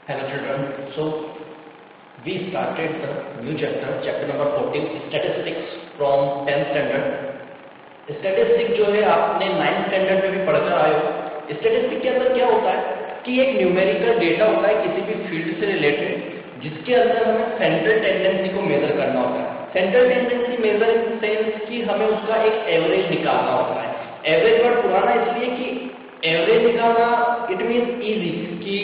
Hello children. So we started the new chapter number 14, statistics from 10th standard. Statistic जो है आपने 9th standard में भी पढ़कर आए हो। स्टैटिस्टिक के अंदर क्या होता है कि एक न्यूमेरिकल डेटा होता है किसी भी फील्ड से रिलेटेड, जिसके अंदर हमें सेंट्रल टेंडेंसी को मेजर करना होता है। Central tendency measure in sense कि हमें उसका एक एवरेज निकालना होता है। एवरेज वर्ड पुराना इसलिए कि एवरेज निकालना इट मीन्स इजी कि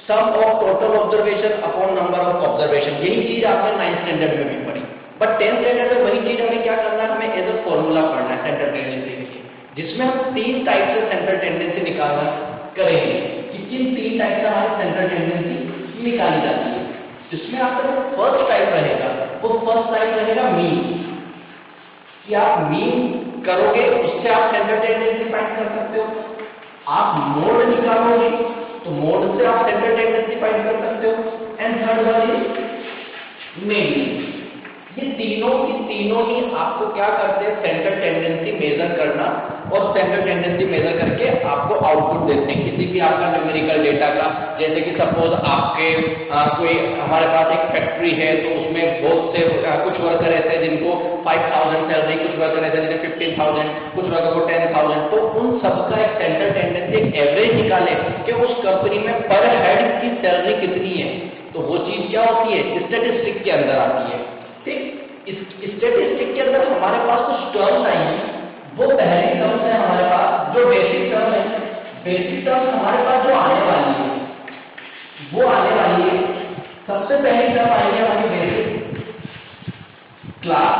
sum of total observation upon number of observation. यही चीज आपने 9th स्टैंडर्ड में भी पढ़ी, बट 10th स्टैंडर्ड में वही चीज हमें क्या करना है, हमें एज अ फॉर्मूला पढ़ना है सेंट्रल टेंडेंसी के लिए, जिसमें हम 3 टाइप से सेंट्रल टेंडेंसी निकालना करेंगे कि किन 3 टाइप से हमारी सेंट्रल टेंडेंसी निकाली जाती है। जिसमें आपका जो फर्स्ट टाइप रहेगा वो फर्स्ट टाइप रहेगा मीन, कि आप मीन करोगे उससे आप सेंट्रल टेंडेंसी फाइंड कर सकते हो। आप मोड निकालोगे तो मोड से आप सेंट्रल टेंडेंसी फाइंड कर सकते हो। And third one is mean. ये तीनों ही आपको क्या करते हैं, सेंट्रल टेंडेंसी मेजर करना, और सेंट्रल टेंडेंसी मेजर करके आपको आउटपुट देते हैं किसी भी आपका न्यूमेरिकल डेटा का। जैसे कि सपोज आपके कोई हमारे पास एक फैक्ट्री है तो उसमें बहुत से कुछ वर्कर ऐसे हैं जिनको 5000 सैलरी, कुछ वर्कर ऐसे जिन्हें 15,000, कुछ वर्कर को 10,000। तो उन सबका एक सेंट्रल टेंडेंसी एक एवरेज निकाले कि उस कंपनी में पर हेड की सैलरी कितनी है। तो वो चीज क्या होती है, स्टैटिस्टिक के अंदर आती है। ठीक, स्टैटिस्टिक के अंदर हमारे पास कुछ टर्म्स आई हैं। वो पहली टर्म्स है हमारे पास जो बेसिक टर्म है। बेसिक टर्म हमारे पास जो आने वाली है वो आने वाली है, सबसे पहली टर्म आएगी हमारी बेसिक क्लास,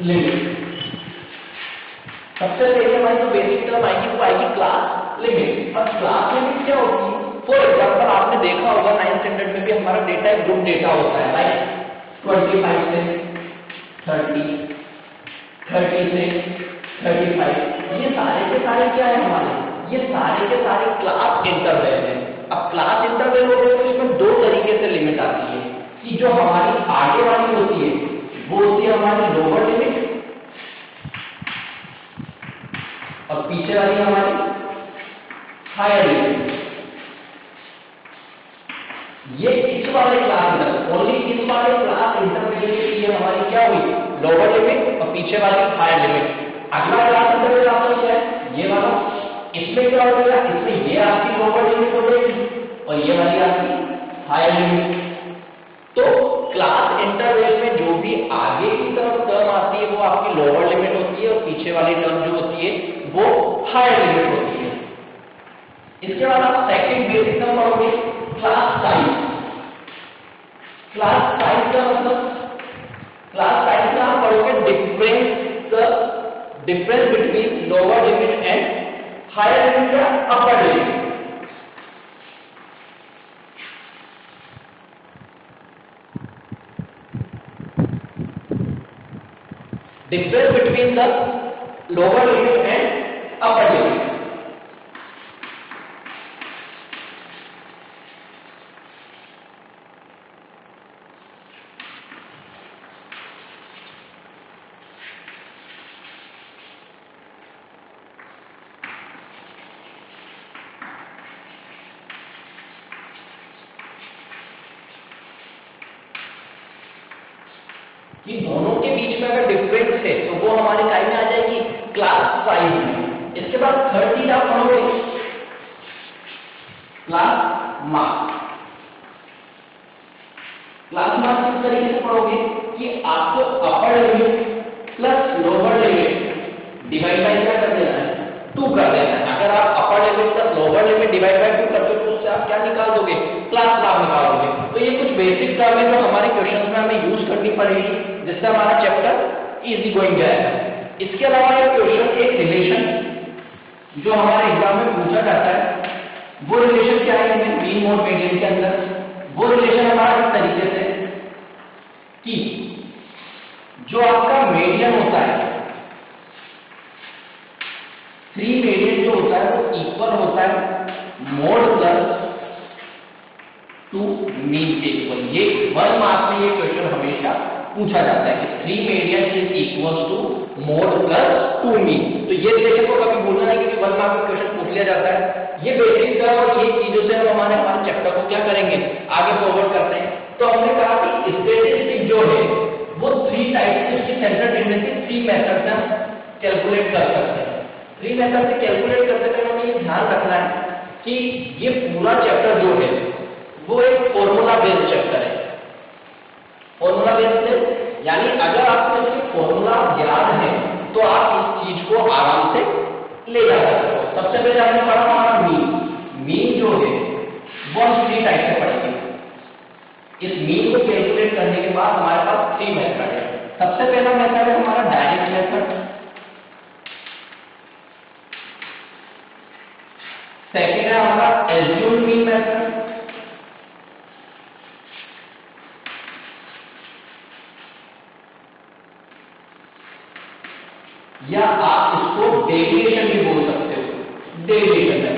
लिमिट। सबसे पहले हमारी जो बेसिक टर्म आएगी वो आएगी क्लास लिमिट। और क्लास लिमिट क्या होती है, फॉर एग्जाम्पल आपने देखा होगा 9th स्टैंडर्ड में भी हमारा डेटा एक ग्रुप डेटा होता है, लाइक 25 से 30, 30 से 35। ये सारे के सारे क्या है हमारे, ये सारे के सारे क्लास इंटरवल है। अब क्लास इंटरवल होते हैं तो इसमें 2 तरीके से लिमिट आती है कि जो हमारी आगे वाली होती है वो होती है हमारी लोअर लिमिट, और पीछे वाली हमारी हायर लिमिट। ये इस वाले क्लास इंटरवल, ओनली इस वाले क्लास इंटरवल के लिए हमारी क्या हुई, लोअर लिमिट, और पीछे वाली हायर लिमिट। अगला क्लास इंटरवल आपका क्या है, ये वाला। इसमें क्या हो जाएगा, इसमें ये आपकी लोअर लिमिट हो जाएगी और ये वाली आपकी हायर लिमिट। तो क्लास इंटरवल में जो भी आगे की तरफ टर्म आती है वो आपकी लोअर लिमिट होती है, और पीछे वाली टर्म जो होती है वो हायर लिमिट होती है। इसके बाद आप सेकंड बेसिक टर्म पढ़ोगे, क्लास साइज। क्लास साइज का मतलब, क्लास साइज का आप पढ़ोगे difference between lower limit and higher limit या upper limit. Difference between the lower limit and upper limit. कि दोनों के बीच में अगर डिफरेंस है तो वो हमारे टाइम में आ जाएगी क्लास साइज में। इसके बाद थर्ड चीज आप पढ़ोगे क्लास मार्क्स। क्लास मार्क्स किस तरीके से पढ़ोगे कि आपको upper limit plus lower limit divide by क्या कर देना है, 2 कर देना है। अगर आप upper limit plus lower limit divide by 2 करते हो तो उससे आप क्या निकाल दोगे, क्लास मार्क्स निकालोगे। तो ये कुछ बेसिक टर्म है जो हमारे क्वेश्चंस में हमें यूज करनी पड़ेगी, जिससे हमारा चैप्टर इजी गोइंग जाएगा। इसके अलावा एक क्वेश्चन, एक रिलेशन जो हमारे एग्जाम में पूछा जाता है, वो रिलेशन क्या है मीन मोड मीडियन के अंदर। वो रिलेशन हमारा इस तरीके से कि जो आपका मीडियन होता है, 3 मीडियन जो होता है वो इक्वल होता है मोड प्लस 2 मीन के इक्वल। ये 1 मार्क्स में ये क्वेश्चन हमेशा पूछा जाता है कि 3 median is equal to mode plus 2 mean. तो ये रिलेशन को कभी भूलना नहीं क्योंकि 1 मार्क में क्वेश्चन पूछ लिया जाता है। ये बेसिक है और ये चीजों से हम हमारे चैप्टर को क्या करेंगे, आगे फॉरवर्ड करते हैं। तो हमने कहा कि स्टैटिस्टिक जो है वो 3 टाइप की, उसकी सेंट्रल टेंडेंसी 3 मेथड से हम कैलकुलेट कर सकते हैं। 3 मेथड से कैलकुलेट करते समय हमें ये ध्यान रखना है कि ये पूरा चैप्टर जो है वो एक फॉर्मूला बेस्ड चैप्टर है। फॉर्मूला बेस्ड यानी अगर आपको इसके फॉर्मूला याद है तो आप इस चीज को आराम से ले जा सकते हो। सबसे पहले हमने पढ़ा हमारा मीन जो है वो हम 3 टाइप से पढ़ेंगे। इस मीन को कैलकुलेट करने के बाद हमारे पास 3 मेथड है। सबसे पहला मेथड है हमारा डायरेक्ट मेथड, सेकेंड है हमारा एज्यूम्ड मीन मेथड, या आप इसको डेविएशन भी बोल सकते हो, डेविएशन मेथड।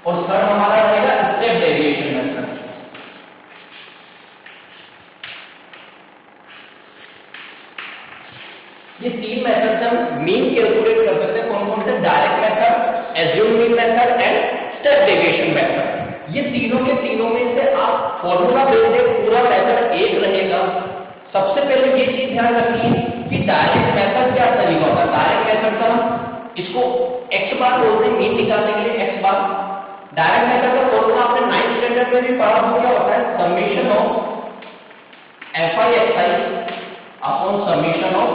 और थर्ड हमारा रहेगा स्टेप डेविएशन मेथड। ये 3 मेथड से हम मीन कैलकुलेट कर सकते हैं। कौन कौन से? Direct method, assumed mean method and step deviation method. ये तीनों के तीनों में से आप फॉर्मूला बेस्ड पूरा मेथड एक रहेगा। सबसे पहले ये चीज ध्यान रखिए कि डायरेक्ट मेथड क्या तरीका होता है। डायरेक्ट मेथड का हम इसको x बार बोलते हैं, मीन निकालने के लिए x बार। डायरेक्ट मेथड का फॉर्मूला आपने 9th स्टैंडर्ड में भी पढ़ा हो, क्या होता है? Summation of fi xi upon summation of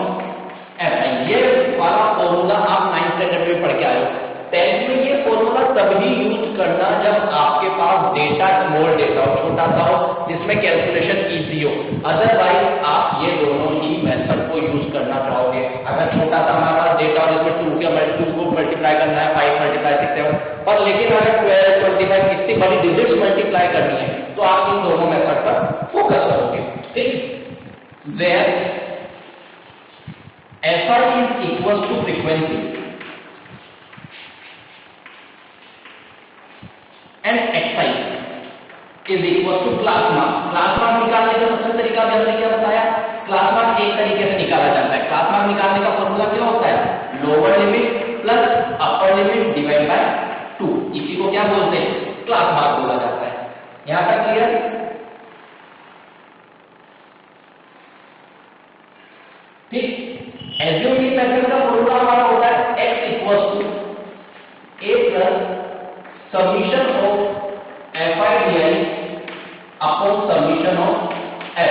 fi। ये वाला फॉर्मूला आप 9th स्टैंडर्ड में पढ़ के आए हो। 10th में ये फॉर्मूला तभी यूज करना जब आपके पास डेटा स्मॉल डेटा हो, छोटा सा हो, जिसमें कैलकुलेशन इजी हो। अदरवाइज आप ये दोनों ही मेथड को यूज करना चाहोगे। अगर छोटा सा हमारे पास डेटा हो जिसमें 2 को मल्टीप्लाई करना है, 5 मल्टीप्लाई 6 7, पर लेकिन अगर 12 25 कितनी बड़ी डिजिट्स मल्टीप्लाई करनी है तो आप इन दोनों मेथड पर फोकस करोगे। ठीक, where fi is equal to frequency and xi is equal to class mark. Class mark निकालने का सबसे तरीका हमने क्या बताया? क्लास मार्क एक तरीके से निकाला जाता है। क्लास मार्क निकालने का फॉर्मूला क्या होता है? Lower limit plus upper limit divide by 2। इसी को क्या बोलते हैं? क्लास मार्क बोला जाता है। यहां तक क्लियर? ठीक, एज्यूम्ड मीन मेथड का फॉर्मूला हमारा होता है x equals to a plus summation of fi di upon summation of fi।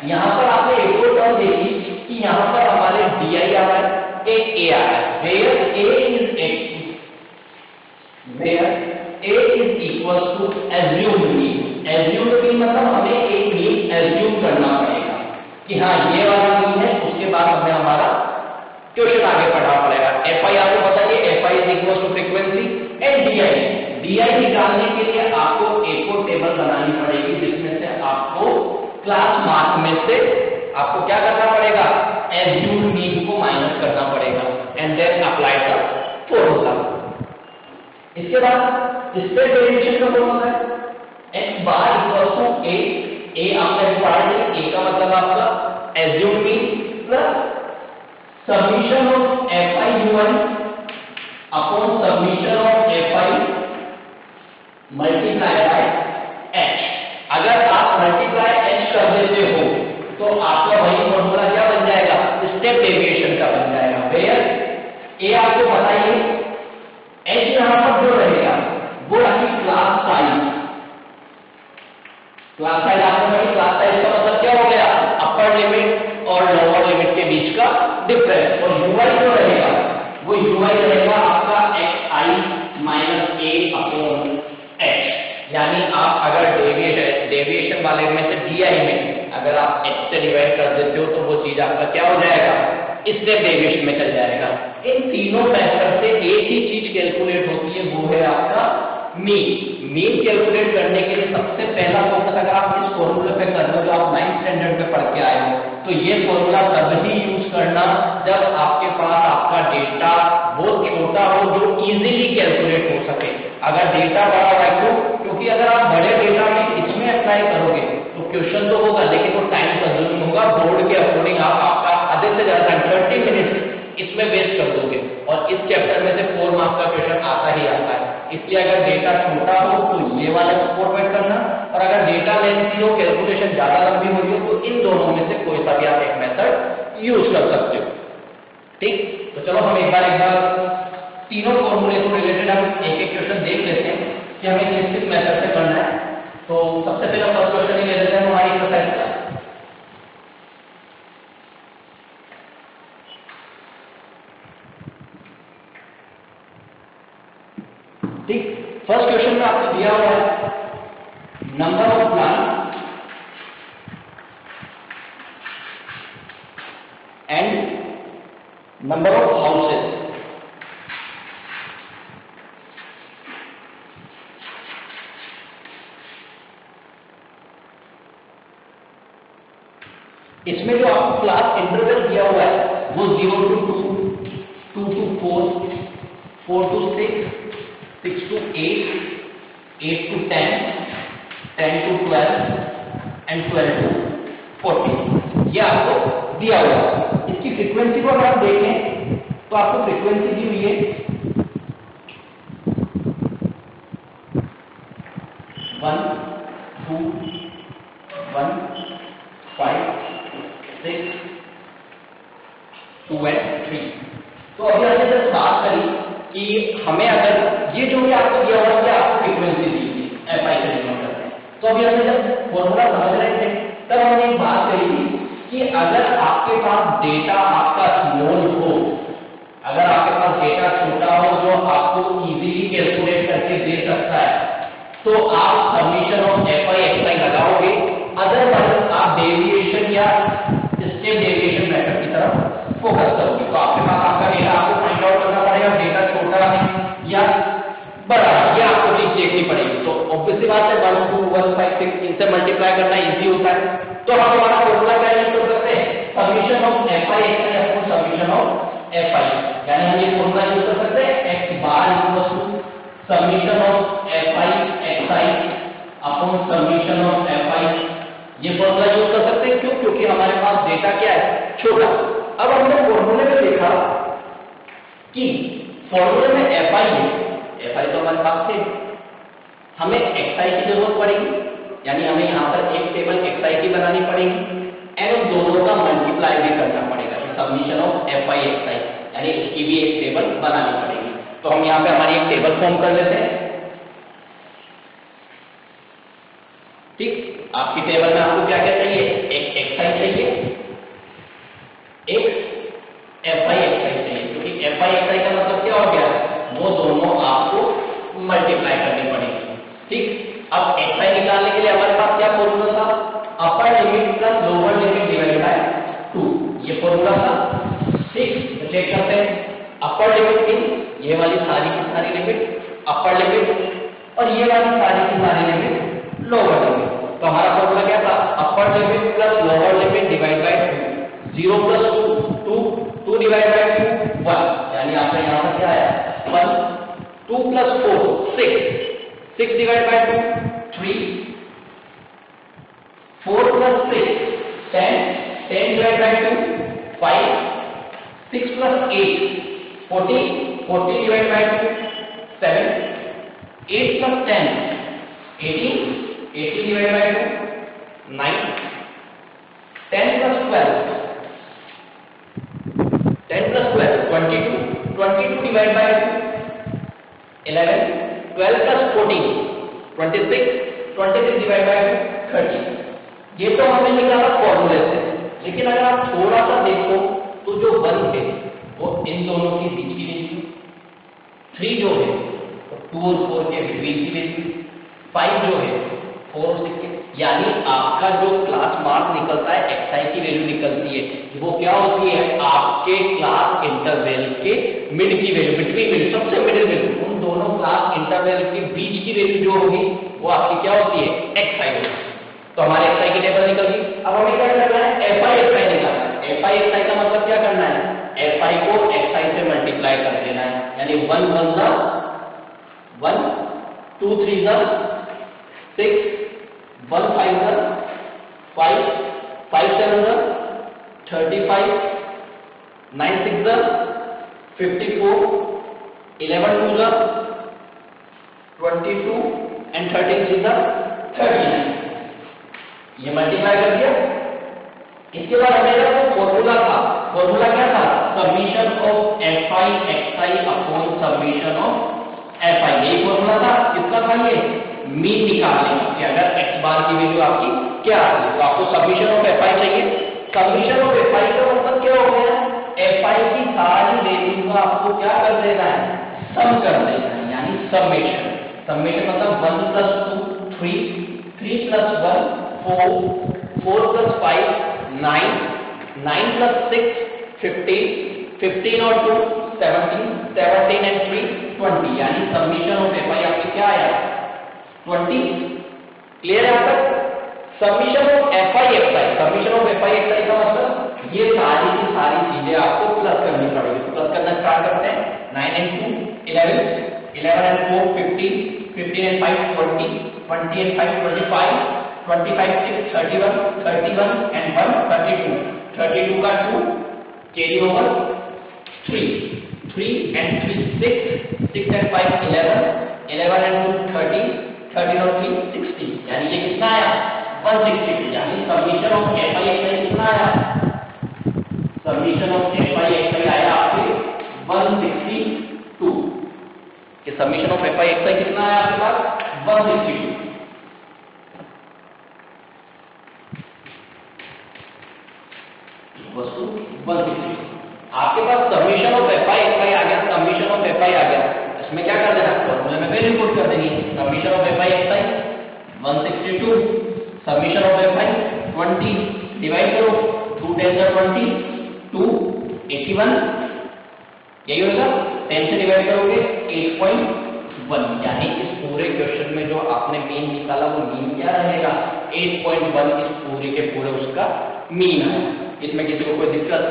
यहां पर आपने एक और टर्म देखी कि यहां पर हमारे di आ रहा है, एक a आ रहा है। Where a is equals to assumed mean। assumed mean मतलब हमें एक मीन एज्यूम करना पड़ेगा कि हाँ ये वाला मीन है, उसके बाद हमें हमारा क्वेश्चन आगे पढ़ना पड़ेगा। fi आपको बताइए, fi is equals to frequency and di निकालने के लिए आपको एक और टेबल बनानी पड़ेगी जिसमें से आपको क्लास मार्क में से आपको क्या करना पड़ेगा? एज्यूम्ड मीन को माइनस करना पड़ेगा and then apply the formula. इसके बाद स्टेप डेरिवेशन का फॉर्मूला है x bar equals to a आपका पढ़ा है, a का मतलब आपका assumed mean plus summation of fi ui upon summation of fi multiply by h। अगर आप मल्टीप्लाई h कर देते हो तो आपका वही फॉर्मूला क्या बन जाएगा? स्टेप डेविएशन का बन जाएगा। वेयर a आपको बताइए, h यहां पर जो रहेगा वो रही क्लास साइज। क्लास साइज आपको भाई क्लास साइज का मतलब क्या हो गया? अपर लिमिट और लोअर लिमिट के बीच का डिफरेंस। और ui जो रहेगा वो ui रहेगा आपका xi minus a upon h। यानी आप अगर डेविएशन वाले में से di में अगर आप x से डिवाइड कर देते हो तो वो चीज आपका क्या हो जाएगा? स्टेप डेविएशन में चल जाएगा। इन तीनों मेथड से एक ही चीज कैलकुलेट होती है, वो है आपका मीन कैलकुलेट करने के लिए सबसे पहला फोकस अगर आप इस फॉर्मूले पे कर लो जो आप 9th स्टैंडर्ड में पढ़ के आए हो, तो ये फॉर्मूला तभी यूज करना जब आपके पास आपका डेटा बहुत छोटा हो जो इजीली कैलकुलेट हो सके। अगर डेटा बड़ा है तो, क्योंकि अगर आप बड़े डेटा में इसमें अप्लाई करोगे क्वेश्चन तो होगा लेकिन वो टाइम कंज्यूमिंग होगा। बोर्ड के अकॉर्डिंग आप आपका आधे से ज्यादा 30 मिनट इसमें वेस्ट कर दोगे और इस चैप्टर में से 4 मार्क्स का क्वेश्चन आता ही आता है। इसलिए अगर डेटा छोटा हो तो ये वाला फॉर्मेट करना, और अगर डेटा लेंथी हो, कैलकुलेशन ज्यादा लंबी हो रही हो, तो इन दोनों में से कोई सा भी आप एक मेथड यूज कर सकते हो। ठीक, तो चलो हम एक बार तीनों फॉर्मूले से रिलेटेड हम एक एक क्वेश्चन देख लेते हैं कि हमें किस किस मेथड से करना है। तो सबसे पहले फर्स्ट क्वेश्चन ही ले लेते हैं हमारी एक्सरसाइज का। ठीक, फर्स्ट क्वेश्चन में आपको दिया हुआ है number of plant and number of houses. इसमें जो आपको क्लास इंटरवल दिया हुआ है वो 0 to 2, 2 to 4, 4 to 6, 6 to 8, 8 to 10, 10 to 12 and 12 to 14 ये आपको दिया हुआ है। इसकी फ्रीक्वेंसी को अगर आप देखें तो आपको फ्रीक्वेंसी दी हुई है 1, 2, 1, 5, 6, 2 and 3। तो अभी हमने जब बात करी कि हमें अगर ये जो भी आपको दिया हुआ है आपको फ्रीक्वेंसी दी थी एफ आई से डिनोट करते हैं, तो अभी हमने जब फॉर्मूला समझ रहे थे तब हमने एक बात कही थी कि अगर आपके पास डेटा आपका स्मॉल हो, अगर आपके पास डेटा छोटा हो जो आपको इजीली कैलकुलेट करके दे सकता है, तो आप summation of F I X I लगाओगे। अदरवाइज आप डेविएशन या स्टेप डेविएशन मेथड की तरफ फोकस करोगे। तो आपके पास आपका डेटा आपको फाइंड आउट करना पड़ेगा, डेटा छोटा है या बड़ा है, ये आपको चीज देखनी पड़ेगी। तो ऑब्वियसली बात है 1, 2, 1, 5, 6 इनसे मल्टीप्लाई करना इजी होता है। तो हम हमारा फॉर्मूला क्या यूज कर सकते हैं, summation of F I X I upon summation of F I, यानी हम ये फॉर्मूला यूज कर सकते हैं X bar equals to summation of F I X I upon summation of F I. ये फॉर्मूला यूज कर सकते हैं, क्यों? क्योंकि हमारे पास डेटा क्या है, छोटा। अब हमने फॉर्मूले में देखा कि फॉर्मूले में एफ आई है, एफ आई तो हमारे पास थे, हमें एक्स आई की जरूरत पड़ेगी, यानी हमें यहाँ पर एक टेबल एक्स आई की बनानी पड़ेगी एंड उन दोनों का मल्टीप्लाई भी करना पड़ेगा, summation of F I X I, यानी इसकी भी एक टेबल बनानी पड़ेगी। तो हम यहाँ पे हमारी एक टेबल फॉर्म कर लेते हैं। ठीक, आपकी टेबल में आपको क्या क्या चाहिए, एक एक्स आई चाहिए, एक एफ आई एक्स आई चाहिए, क्योंकि एफ आई एक्स आई का मतलब क्या हो गया, वो दोनों आपको मल्टीप्लाई करनी पड़ेगी। ठीक, अब एक्स आई निकालने के लिए हमारे पास क्या फॉर्मूला था, upper limit plus lower limit divide by 2, ये फॉर्मूला था। ठीक, चेक करते हैं, अपर लिमिट मींस ये वाली सारी की सारी लिमिट अपर लिमिट और ये वाली सारी की सारी लिमिट लोअर लिमिट। तो हमारा फॉर्मूला क्या था, upper limit plus lower limit divide by 2, 0 plus 2, 2 divide by 2, 1, यानी आपका यहाँ पर क्या आया 1, 2 plus 4 6, 6 divide by 2 3, 4 plus 6 10, 10 divide by 2 5, 6 plus 8 40, 40 divide by 2 7, 8 plus 10 18, 80 divide by 2 9, 10 plus 12 10 plus 12 22, 22 divide by 2 11, 12 plus 14 26, 26 divide by 2 30। ये तो हमने निकाला फॉर्मूले से, लेकिन अगर आप थोड़ा सा देखो तो जो 1 है वो इन दोनों के बीच की वैल्यू, 3 जो है 2 और 4 के बीच की वैल्यू, 5 जो है 4 और 6 के, यानी आपका जो क्लास मार्क निकलता है एक्स आई की वैल्यू निकलती है, वो क्या होती है, आपके क्लास इंटरवल के मिड की वैल्यू, बिटवीन मिड, सबसे मिडिल वैल्यू, उन दोनों क्लास इंटरवल के बीच की वैल्यू जो होगी वो आपकी क्या होती है, एक्स आई होगी। तो हमारे एक्स आई की टेबल निकल गई। अब हमें क्या करना है, एफ आई एक्स आई निकालना है। एफ आई एक्स आई का मतलब क्या करना है, एफ आई को एक्स आई से मल्टीप्लाई कर देना है, यानी 1 1 जा 1, 2 3 जा 6, 1 5 जा 5 5 7 35 9 6 54 11 2 22 and 13 3 39। ये मल्टीप्लाई कर दिया। इसके बाद हमारा जो फॉर्मूला था, फॉर्मूला क्या था? Summation of fi xi upon summation of fi। यही फॉर्मूला था। किसका था ये? मीन निकालने का कि अगर x बार की वैल्यू आपकी क्या आती है तो आपको समीशन ऑफ fi चाहिए। समीशन ऑफ fi का मतलब क्या हो गया? fi की सारी वैल्यू का आपको क्या कर देना है? सम कर देना है, यानी समेशन। समेशन मतलब 1 plus 2 3 3 plus 1 4 4 plus 5 9 9 plus 6 15 15 और 2 17 17 and 3 20, यानी समीशन ऑफ fi आपकी क्या आया? 20। क्लियर है आप तक? Summation of fi xi, summation of fi xi का मतलब ये सारी की सारी चीजें आपको प्लस करनी पड़ेगी। तो प्लस करना स्टार्ट करते हैं। 9 and 2 11 11 and 4 15 15 and 5 20 20 and 5 25 25 6 31 31 and 1 32 32 का 2 carry over 3 3 and 3 6 6 and 5 11 11 and 2 30 30 और 3 60, यानी ये कितना आया? 162। यानी समीशन ऑफ fi xi कितना आया? समीशन ऑफ fi xi आया आपके 162। कि समीशन ऑफ fi xi कितना आया आपके पास? 162। वस्तु 160। आपके पास समीशन ऑफ fi xi आ गया, समीशन ऑफ fi आ गया। इसमें क्या कर देना? फॉर्मूले में वैल्यू पुट कर देंगे। Summation of fi xi 162, summation of fi 20 divide करो 2 10 20 2 81, यही होगा। 10 से डिवाइड करोगे 8.1, यानी इस पूरे क्वेश्चन में जो आपने मीन निकाला वो मीन क्या रहेगा? 8.1 इस पूरे के पूरे उसका मीन है। इसमें किसी को कोई दिक्कत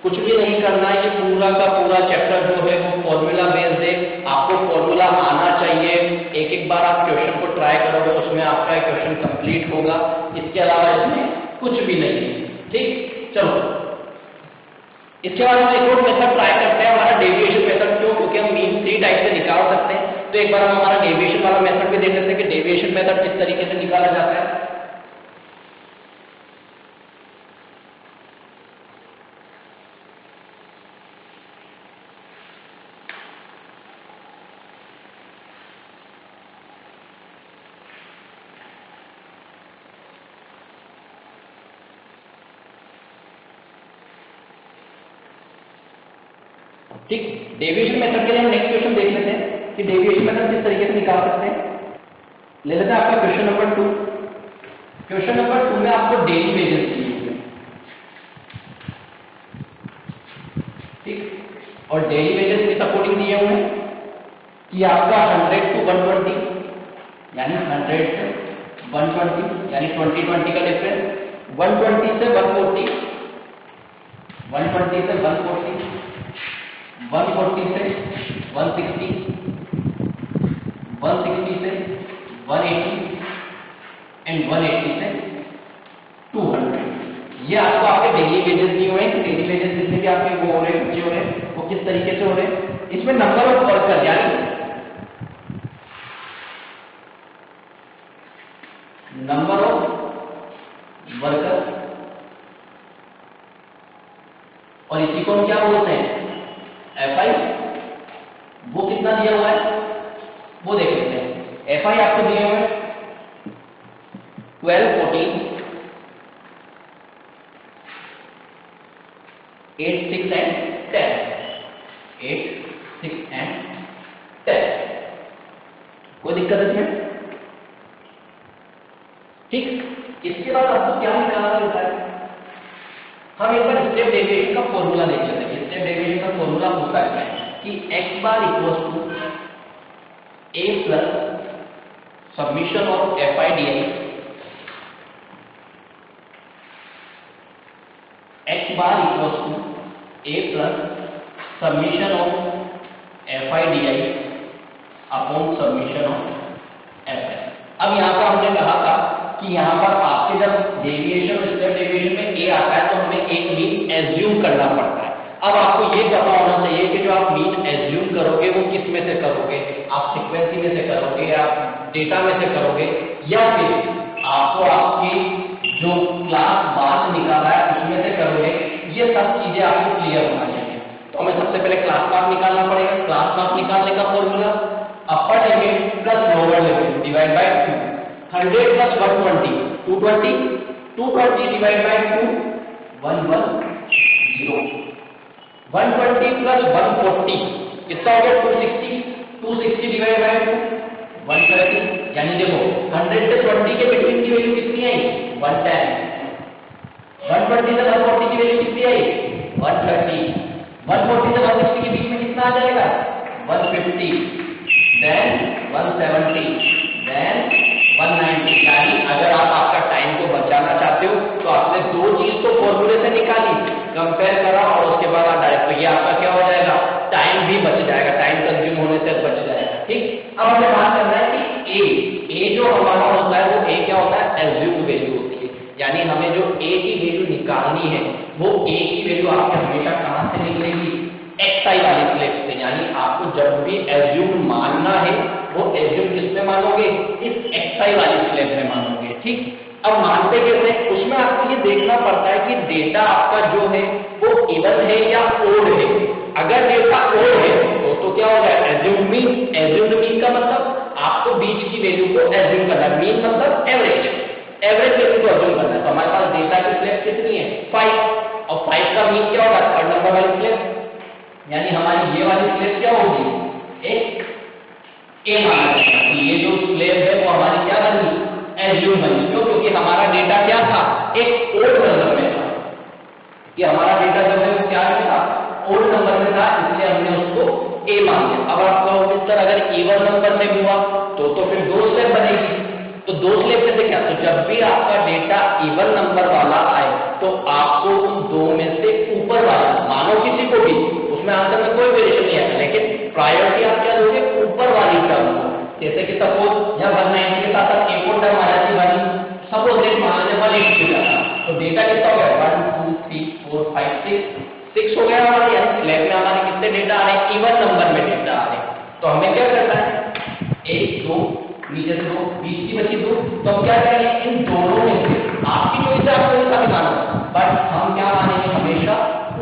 कुछ भी नहीं करना है। ये पूरा का पूरा चैप्टर जो है वो फॉर्मूला बेस्ड है। आपको फॉर्मूला आना चाहिए। एक एक बार आप क्वेश्चन को ट्राई करोगे उसमें आपका क्वेश्चन कंप्लीट होगा। इसके अलावा इसमें कुछ भी नहीं है। ठीक, चलो इसके बाद हम एक और मेथड ट्राई करते हैं, हमारा डेविएशन मेथड। क्यों? क्योंकि हम मीन 3 टाइप से निकाल सकते हैं। तो एक बार हम हमारा डेविएशन वाला मेथड भी देख लेते हैं कि डेविएशन मेथड किस तरीके से निकाला जाता है। ठीक, डेविएशन मेथड के लिए हम नेक्स्ट क्वेश्चन देख लेते हैं कि डेविएशन मेथड किस तरीके से निकाल सकते हैं। ले लेते हैं आपका क्वेश्चन नंबर 2। क्वेश्चन नंबर 2 में आपको डेली वेजेस दिए हुए हैं। ठीक, और डेली वेजेस की सपोर्टिंग दिए हुए हैं कि आपका 100 to 120, यानी 100 से 120, यानी 20 का डिफरेंस, 120 से 140, 120 से 140, 140 से 160, 160 से 180 एंड 180 से 200। ये आपको आपके डेली वेजेस दिए हुए हैं। डेली वेजेस जितने भी आपके वो हो रहे हैं, बच्चे हो रहे हैं, वो किस तरीके से हो रहे हैं। इसमें नंबर ऑफ वर्कर यानी नंबर ऑफ वर्कर, और इसी को हम क्या बोलते हैं? fi। वो कितना दिया हुआ है वो देख लेते हैं। fi आपको दिए हुए हैं 12 14 8 6 and 10, 8 6 and 10। कोई दिक्कत है इसमें? ठीक, इसके बाद आपको क्या निकालना रहता है? हम एक बार स्टेप डेविएशन का फॉर्मूला देख लेते हैं। स्टेप डेविएशन का फॉर्मूला होता है कि x bar equals to a plus submission of fi di, x bar equals to a plus submission of fi di upon submission of fi। अब यहाँ पर हमने कहा था कि यहाँ पर आपके जब डेविएशन और स्टेप डेविएशन में ए आता है तो हमें एक मीन एज्यूम करना पड़ता है। अब आपको ये पता होना चाहिए कि जो आप मीन एज्यूम करोगे वो किस में से करोगे, आप फ्रीक्वेंसी में से करोगे या डेटा में से करोगे, या फिर आपको आपकी जो क्लास मार्क निकाला है उसमें से करोगे। ये सब चीजें आपको क्लियर होना चाहिए। तो हमें सबसे पहले क्लास मार्क निकालना पड़ेगा। क्लास मार्क निकालने का formula upper limit plus lower limit divide by 2, 100 plus 120, 220, 220 divide by 2, 110, 120 plus 140 कितना हो गया 260, 260 डिवाइड बाय 2, 130। यानी देखो 100 से 20 के बिटवीन की वैल्यू कितनी आई 110, 120 से 140 की वैल्यू कितनी आई 130, 140 से 160 के बीच में कितना आ जाएगा 150, देन 170, देन 190। यानी अगर आप आपका टाइम को बचाना चाहते हो तो आपने दो चीज तो फॉर्मूले से निकाली, कंपेयर करा और उसके बाद आप डायरेक्ट, तो ये आपका क्या हो जाएगा, टाइम भी बच जाएगा, टाइम कंज्यूम होने से बच जाएगा। ठीक, अब हमें बात करना है कि ए जो हमारा होता है वो ए क्या होता है एज्यूम्ड वैल्यू होती है। यानी हमें जो ए की वैल्यू निकालनी है वो ए की वैल्यू आपको हमेशा कहां से निकलेगी, एक्सआई वाली स्लेब से। यानी आपको जब भी एज्यूम मानना है वो एज्यूम किसमें मानोगे, इस एक्सआई वाली स्लेब में मानोगे। ठीक, अब मानते कैसे, उसमें आपको ये देखना पड़ता है कि डेटा आपका जो है वो इवन है या ओड है। अगर डेटा ओड है तो क्या होगा एज्यूम मीन। एज्यूम्ड मीन का मतलब आपको बीच की वैल्यू को एज्यूम करना, मीन मतलब एवरेज, एवरेज वैल्यू को एज्यूम करना। तो हमारे पास डेटा की स्लेब कितनी है 5, और 5 का मीन क्या होगा थर्ड नंबर वाली स्लेब। यानी हमारी ये वाली स्लेब क्या होगी एक ए माना जाएगा कि ये जो स्लेब है वो हमारी क्या बनी एज्यूम बनी। क्यों, क्योंकि हमारा डेटा क्या था एक ओड नंबर में था, कि हमारा डेटा जो है वो क्या था ओड नंबर में था, इसलिए हमने उसको ए मान लिया। अब आप कहोगे सर अगर इवन नंबर में हुआ तो फिर दो स्लेब बनेगी, तो दो स्लेब में से क्या, तो जब भी आपका डेटा इवन नंबर वाला आए तो आपको उन दो में से ऊपर वाला, मानो किसी को भी उसमें आंसर में कोई वेरिएशन नहीं आएगा, लेकिन प्रायोरिटी आप क्या दोगे ऊपर वाली टर्म को। जैसे कि सपोज यहाँ 190 के साथ आप एक और टर्म आ जाती वाली, सपोज एक मान लेते 180 हो जाता, तो डेटा कितना हो गया 1 2 3 4 5 6 हो गया हमारे। यानी स्लेब में हमारे कितने डेटा आ रहे हैं, इवन नंबर में डेटा आ रहे हैं। तो हमें क्या करना है 1 2 नीचे से 2, बीच की बची 2, तो हम क्या करेंगे इन दोनों में से आपकी चॉइस है, आपको इसका निकालना, बट हम क्या मानेंगे हमेशा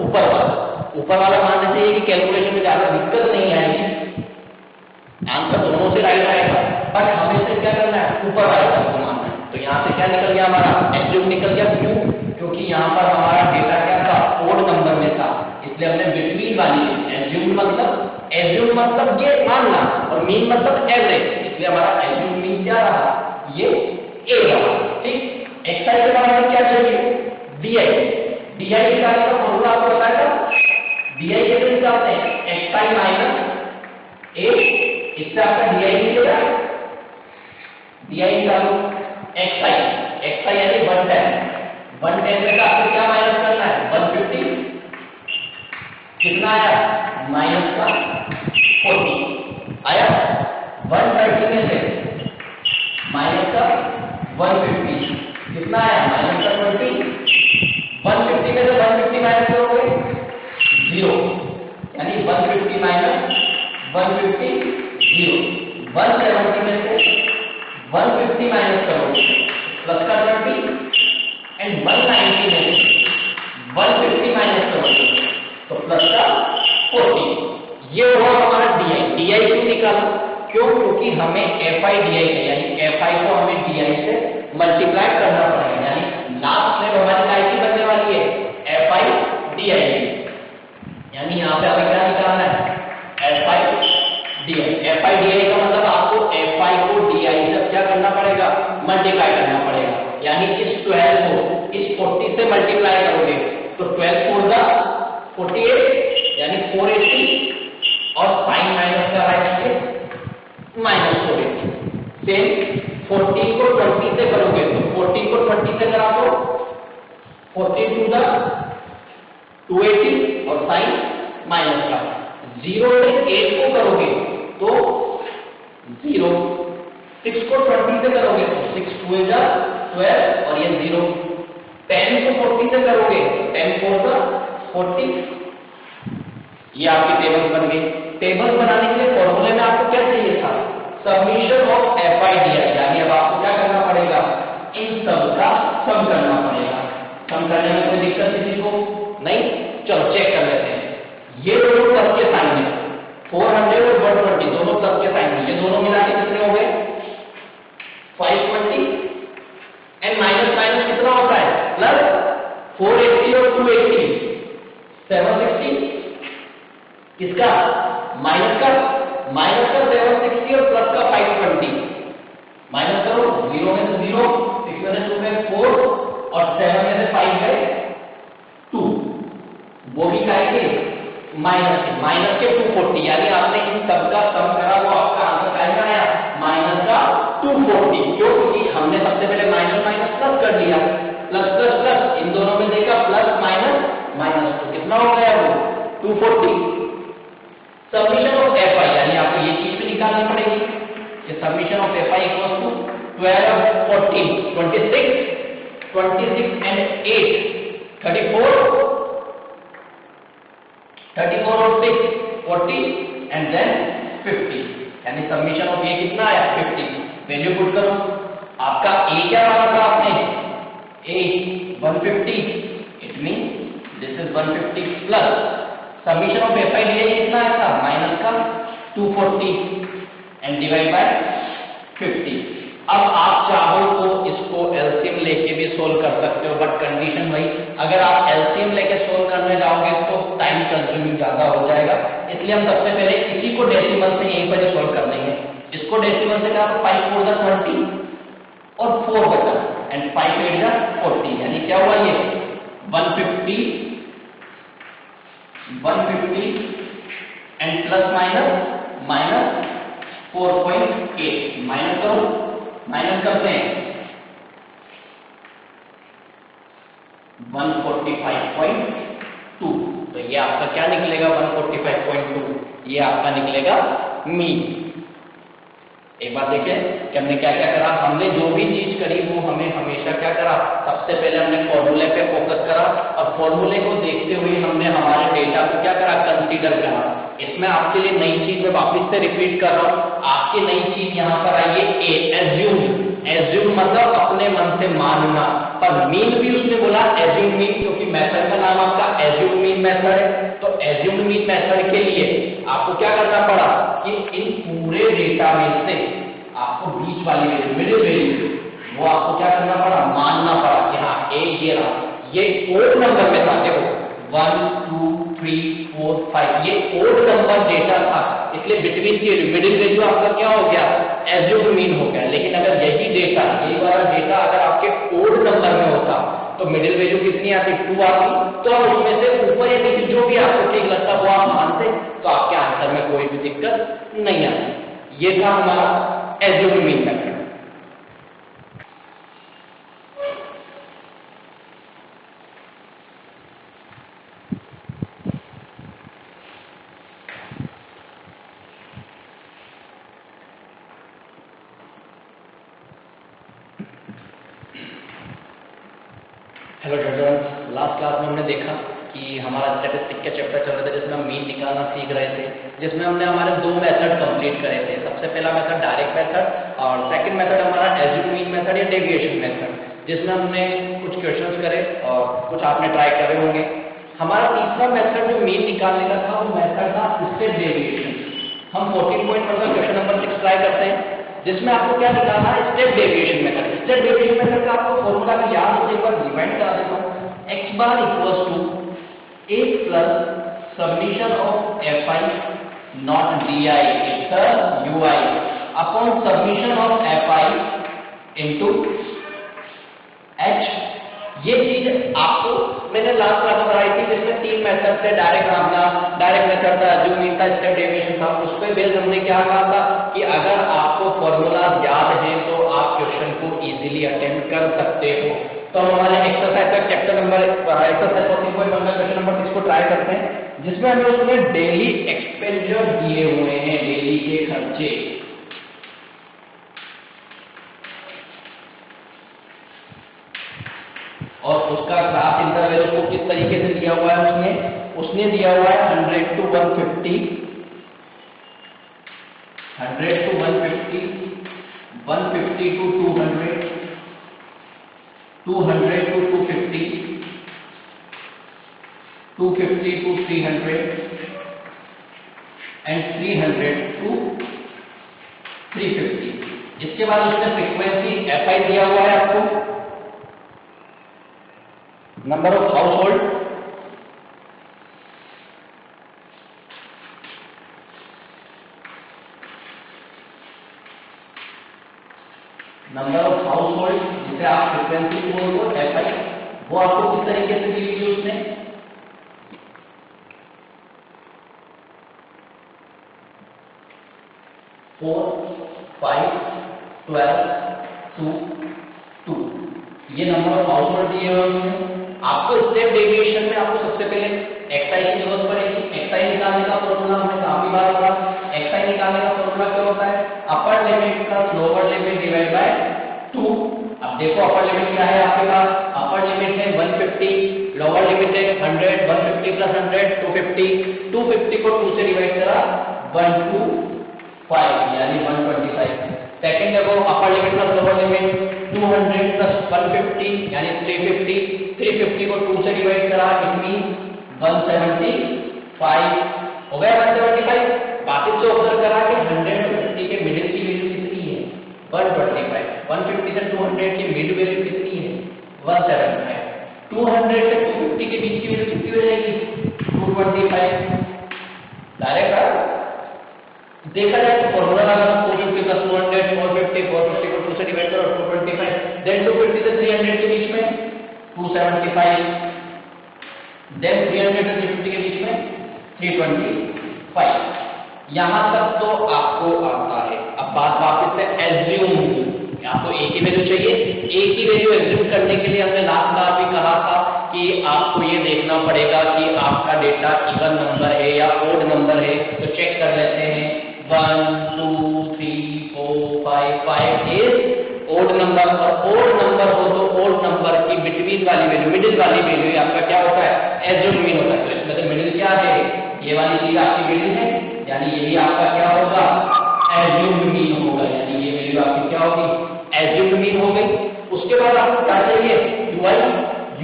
ऊपर वाला। ऊपर वाला मानने से कि कैलकुलेशन में ज्यादा दिक्कत नहीं आएगी, आंसर दोनों से राइट आएगा, बट हमें से क्या करना है ऊपर वाले को मानना है। तो यहाँ से क्या निकल गया हमारा एज्यूम निकल गया। क्यों, क्योंकि यहाँ पर हमारा डेटा क्या था ओड नंबर में था, इसलिए हमने बिटवीन वाली एज्यूम मतलब ये मानना, और मीन मतलब एवरेज, इसलिए हमारा एज्यूम मीन क्या रहा ये ए रहा। ठीक, एक्सआई के बाद हमें क्या चाहिए डीआई। डीआई निकालने का फॉर्मूला आपको बताया था, डीआई कैसे निकालते हैं एक्सआई माइनस ए, इससे आपका डीआई मिलेगा। डीआई निकालो एक्सआई, एक्सआई यानी 110, 110 में से आपको क्या माइनस करना है 150, कितना आया माइनस का 40 आया। 130 में से माइनस का 150 कितना आया माइनस का 20, 150 में से 150 माइनस करोगे 0, यानी 150 माइनस 150 0। 170 में से 150 माइनस करोगे प्लस का 20, एंड 190 में से 150 माइनस करोगे तो प्लस का 40। ये हुआ हमारा डीआई। डीआई क्यों निकाला, क्यों, क्योंकि हमें एफआई डीआई है, यानी एफआई को हमें डीआई से मल्टीप्लाई करना पड़ेगा। यानी लास्ट में हमारी लाइन की बनने वाली है एफआई डीआई, यानी यहाँ पे हमें क्या निकालना है एफआई डीआई। एफआई डीआई का मतलब आपको एफआई को डीआई से क्या करना पड़ेगा मल्टीप्लाई करना पड़ेगा। यानी इस 12 को इस 40 से मल्टीप्लाई करोगे तो 12 4 दा 48, यानी 480, और साइन माइनस का राइट माइनस 480। सेम 14 को 20 से करोगे तो 14 को 20 से करा दो 14 टू दा 280, और साइन माइनस का 0 से 8 को करोगे तो 0, 6 को 20 से करोगे तो 6 2 जा 12 और ये 0। 10 को 40 से करोगे 10 4 जा 40। ये आपकी टेबल बन गई। टेबल बनाने के लिए फॉर्मूले में आपको क्या चाहिए था? Summation of F I D I, यानी अब आपको क्या करना पड़ेगा? इन सब का सम करना पड़ेगा। सम करने में कोई दिक्कत किसी को नहीं? चलो चेक कर लेते हैं। ये दोनों प्लस के साइन है, 400 और 120 दोनों प्लस के साइन है। ये दोनों मिला के कितने हो गए? 520 एंड माइनस माइनस कितना होता है? प्लस 480 और 280 760। किसका? माइनस का 760 और प्लस का 520। माइनस करो, 0 में से 0, 6 में से 2 में 4 और 7 में से 5 है 2। वो भी खाएंगे माइनस के 240, यानी आपने इन सब का सम करा वो आपका आंसर आएगा आया माइनस का 240। क्यों? क्योंकि हमने सबसे पहले माइनस माइनस प्लस कर लिया, प्लस प्लस प्लस, इन दोनों में देगा प्लस माइनस माइनस, तो कितना हो गया वो 240। समीशन ऑफ एफ आई, यानी आपको ये चीज भी निकालनी पड़ेगी। ये summation of F I equals to 12 14 26 and 8 34 और 6 40 एंड देन 50, यानी समीशन ऑफ ये कितना आया 50। वैल्यू पुट करो। आपका ए क्या माना था आपने? ए 150, it mean this is 150 plus summation of F I D I कितना आया था? माइनस का 240 एंड डिवाइड बाय 50। अब आप चाहो तो इसको एलसीएम लेके भी सोल्व कर सकते हो, बट कंडीशन वही, अगर आप एलसीएम लेके सोल्व करने जाओगे तो टाइम कंज्यूमिंग ज्यादा हो जाएगा। इसलिए हम सबसे पहले इसी को डेसिमल से यहीं पर सोल्व कर देंगे। इसको डेसिमल से क्या? 5 4 जा 20 और 4 बचा एंड 5 8 जा 40, यानी क्या हुआ? ये 150 एंड प्लस माइनस 4.8 माइनस करो, माइनस करते हैं 145.2, तो ये आपका क्या निकलेगा? 145.2, ये आपका निकलेगा मीन। एक बात देखिए कि हमने क्या क्या करा। हमने जो भी चीज करी वो हमें हमेशा क्या करा? सबसे पहले हमने फॉर्मूले पे फोकस करा और फॉर्मूले को देखते हुए हमने हमारे डेटा को क्या करा? कंसीडर करा। इसमें आपके लिए नई चीज मैं वापस से रिपीट कर रहा हूं। आपकी नई चीज यहां पर आई है एज्यूम। एज्यूम मतलब अपने मन से मानना, पर मीन भी उसने बोला एज्यूम मीन, क्योंकि मेथड का नाम आपका एज्यूम मीन मेथड है। तो एज्यूम मीन मेथड के लिए आपको क्या करना पड़ा कि इन पूरे डेटा में से आपको बीच वाली वैल्यू, मिडिल वैल्यू, वो आपको क्या करना पड़ा? मानना पड़ा कि हाँ ये रहा, ये ओड नंबर में था। देखो 1 2 3 4 5 ये ओड नंबर डेटा था, इसलिए बिटवीन की मिडिल वैल्यू आपका क्या हो गया? एज्यूम मीन हो गया। लेकिन अगर यही डेटा, यही वाला डेटा अगर आपके ओड नंबर में होता तो मिडिल वैल्यू कितनी आती? 2 आती। तो आप उसमें से ऊपर या नीचे जो भी आपको ठीक लगता वो आप मानते, तो आपके आंसर में कोई भी दिक्कत नहीं आती। ये था हमारा assume mean method. Hello students, last class में हमने देखा कि हमारा स्टैटिस्टिक के चैप्टर चल रहे थे जिसमें हम मीन निकालना सीख रहे थे, जिसमें हमने हमारे 2 मेथड कंप्लीट करे थे। सबसे पहला मेथड डायरेक्ट मेथड और सेकंड मेथड हमारा एज्यूम मीन मेथड या डेविएशन मेथड, जिसमें हमने कुछ क्वेश्चंस करे और कुछ आपने ट्राई करे होंगे। हमारा तीसरा मेथड जो मीन निकालने का था वो मेथड था स्टेप डेविएशन। हम 14.1 का क्वेश्चन नंबर 6 ट्राई करते हैं, जिसमें आपको क्या निकालना है? Step deviation method. Step deviation method का आपको फॉर्मूला भी याद हो, एक बार रिवाइंड करा देता हूं। x bar equals to a plus summation of F I not D I it's U I upon summation of F I into H. ये चीज आपको मैंने लास्ट क्लास में कराई थी, जिसमें 3 मेथड थे। डायरेक्ट मेथड था, एज्यूम मीन था, स्टेप डेविएशन था। उस पे बेस्ड हमने क्या कहा था कि अगर आपको फॉर्मूला याद है तो आप क्वेश्चन को इजीली अटेम्प्ट कर सकते हो। तो हम हमारे एक्सरसाइज का चैप्टर नंबर एक्सरसाइज 14.1 का क्वेश्चन नंबर 6 को ट्राई करते हैं, जिसमें हमें उसमें डेली एक्सपेंडिचर दिए हुए हैं, डेली के खर्चे। और उसका क्लास इंटरवल उसको किस तरीके से दिया हुआ है, उसने दिया हुआ है 100 to 150, 100 to 150, 150 to 200, 200 to 250, 250 to 300 and 300 to 350। इसके बाद उसने फ्रीक्वेंसी FI दिया हुआ है आपको, number of house hold, number of house hold जिसे आप फ्रीक्वेंसी बोल दो FI, वो आपको किस तरीके से दी हुई उसने, फोर 5 12 2 2, ये नंबर ऑफ हाउस होल्ड दिए हुए हैं। आपको स्टेप डेविएशन में आपको सबसे पहले XI की जरूरत पड़ेगी। XI निकालने का फॉर्मूला हमने काफी बार पढ़ा। XI निकालने का फॉर्मूला क्या होता है, upper limit plus lower limit divide by 2। अब देखो अपर लिमिट क्या है आपके पास, अपर लिमिट है 150, लोअर लिमिट है 100, 150 प्लस 100 250, 250 को 2 से डिवाइड करा 125 यानी 125। सेकंड देखो upper limit plus lower limit 200 plus 150 यानी 350, 350 को 2 से डिवाइड करा इट मीन 175 हो गया 175। बाकी से ऑब्जर्व करा कि 100 और 50 के मिडिल की वैल्यू कितनी है 125, 150 से 200 की मिड वैल्यू कितनी है 175, 200 से 250 के बीच की वैल्यू कितनी हो जाएगी 225। डायरेक्ट देखा जाए तो फॉर्मूला लगा 250 प्लस 200 450, 450 को 2 से डिवाइड करो 225, देन 250 से 300 के बीच में 275, देन 300 से 350 के बीच में 325। यहां तक तो आपको आता है। अब बात वापस से एज्यूम, आपको एक ही वैल्यू चाहिए, एक ही वैल्यू एज्यूम करने के लिए हमने लास्ट बार भी कहा था कि आपको ये देखना पड़ेगा कि आपका डेटा इवन नंबर है या ओड नंबर है। तो चेक कर लेते हैं 1 2 3 4 5 5 इज ओड नंबर, और ओड नंबर हो तो ओड नंबर की बिटवीन वाली वैल्यू, मिडिल वाली वैल्यू आपका क्या होता है एज्यूम मीन होता है। तो इसमें से मिडिल क्या है, ये वाली चीज आपकी मिडिल है, यानी यही आपका क्या होगा एज्यूम मीन होगा, यानी ये वैल्यू आपकी क्या होगी एज्यूम मीन हो गई। उसके बाद आपको क्या चाहिए UI,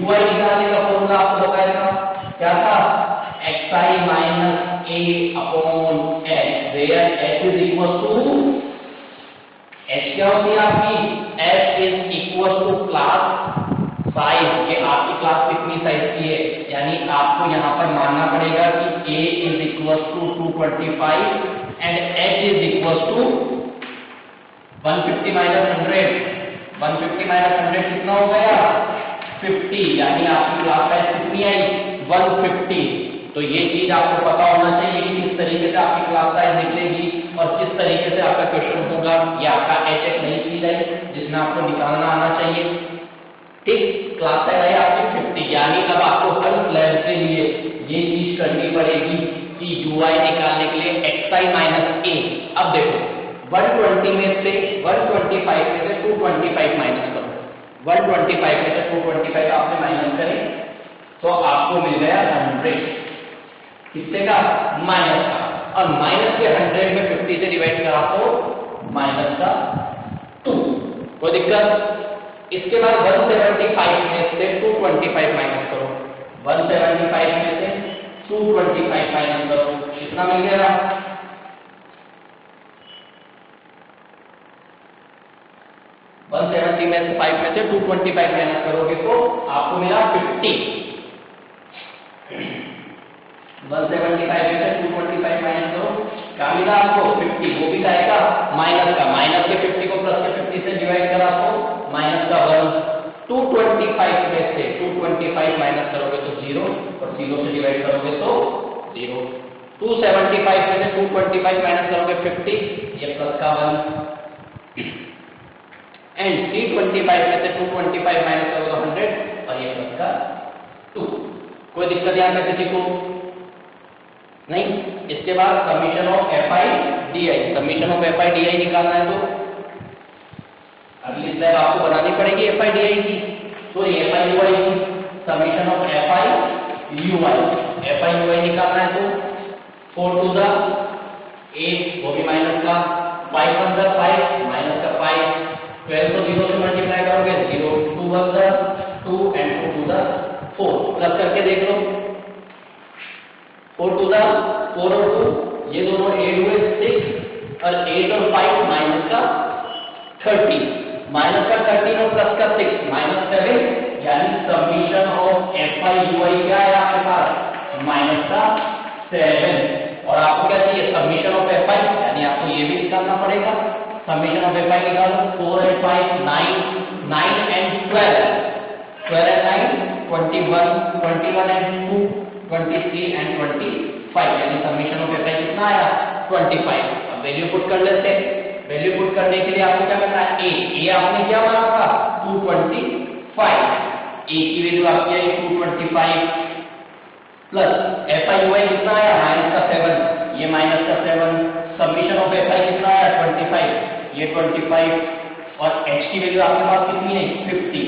UI निकालने का फॉर्मूला आपको बताया था क्या था XI minus A upon H, where H is equal to, H क्या होती है आपकी H is equal to class size, ये आपकी क्लास कितनी साइज की है, यानी आपको यहाँ पर मानना पड़ेगा कि A is equal to 225 and H is equal to 150 minus 100, 150 minus 100 कितना हो गया 50, यानी आपकी क्लास साइज कितनी आई 150। तो ये चीज आपको पता होना चाहिए कि किस तरीके से आपकी क्लास साइज निकलेगी और किस तरीके से आपका क्वेश्चन होगा। ये आपका HH नई चीज है जिसमें आपको निकालना आना चाहिए। ठीक, क्लास साइज है आपकी 50, यानी अब आपको हर स्लैब के लिए ये चीज करनी पड़ेगी कि UI निकालने के लिए XI माइनस A। अब देखो 120 में से 125 में से 225 माइनस करो, 125 में से 225 आपने माइनस करें तो आपको मिल गया 100, कितने का माइनस का, और माइनस के 100 में 50 से डिवाइड करा तो माइनस का 2, कोई दिक्कत। इसके बाद 175 में से 225 माइनस करो, 175 में से 225 माइनस करो, कितना मिल गया 170 में से 5 में से 225 माइनस करोगे तो आपको मिला 50। 175 में से 225 माइनस करो, क्या मिला आपको 50, वो भी आएगा माइनस का, माइनस के 50 को प्लस के 50 से डिवाइड करा तो माइनस का 1। 225 में से 225 माइनस करोगे तो 0 और 0 से डिवाइड करोगे तो 0। 275 में से 225 माइनस करोगे 50, ये प्लस का 1 एंड 325 में से 225 माइनस करोगे 100 और ये प्लस का 2। कोई दिक्कत यहाँ पे किसी को नहीं। इसके बाद summation of FI DI, summation of FI DI निकालना है तो अगली स्लाइड आपको बनानी पड़ेगी FI DI की, सॉरी FI UI की। Summation of F I U I निकालना है तो 4 टू द 8 वो भी माइनस का 5 1 द 5 माइनस का 5 12 को 0 से मल्टीप्लाई करोगे 0 2 1 the 2 and 2 to the 4 plus करके देख लो 4 टू द 4 और 2 ये दोनों 8 हुए 6 और 8 और 5 माइनस का 30 माइनस का 13 और प्लस का 6 माइनस 7 यानी summation of F I U I क्या है आपके पास माइनस का 7 और आपको क्या चाहिए समीशन ऑफ एफ आई यानी आपको ये भी निकालना पड़ेगा समीशन ऑफ एफ आई निकालो 4 and 5 9 and 12 and 9 21 and 2 23 and 25 यानी समीशन ऑफ एफ आई कितना आया 25 अब वैल्यू पुट कर लेते हैं वैल्यू पुट करने के लिए आपको क्या करना है ए आपने क्या माना था 225 ए की वैल्यू आपकी आई 225 प्लस एफ आई यू आई कितना आया माइनस का 7 ये माइनस का 7 समीशन ऑफ एफ आई कितना आया 25 ये 25 और एच की वैल्यू आपके पास कितनी है 50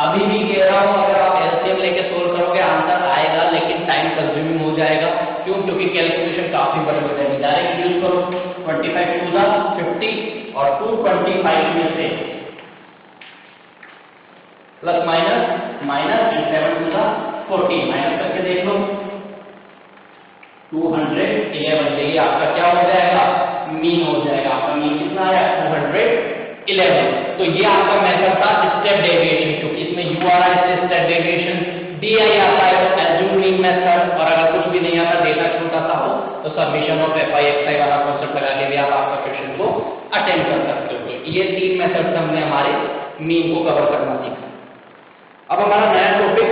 अभी भी कह रहा हूं अगर आप एलसीएम लेके सोल्व करोगे आंसर आएगा लेकिन टाइम कंज्यूमिंग हो जाएगा क्यों क्योंकि कैलकुलेशन काफी बड़ी हो जाएगी डायरेक्ट यूज करो 25 टू द 50 और 225 में से plus minus minus 7 to the 14 minus करके देख लो 211 ये आपका क्या हो जाएगा मीन हो जाएगा आपका मीन कितना आया 211 तो ये आपका मेथड था स्टेप डेविएशन क्योंकि इसमें यू आ रहा है स्टेप डेविएशन डी आई आता है तो एज्यूम मीन मेथड और अगर कुछ भी नहीं आता डेटा छोटा सा हो तो summation of F I X I वाला कॉन्सेप्ट लगा के भी आप आपका क्वेश्चन को अटेंड कर सकते हो ये 3 मेथड हमने हमारे मीन को कवर करना सीखा अब हमारा नया टॉपिक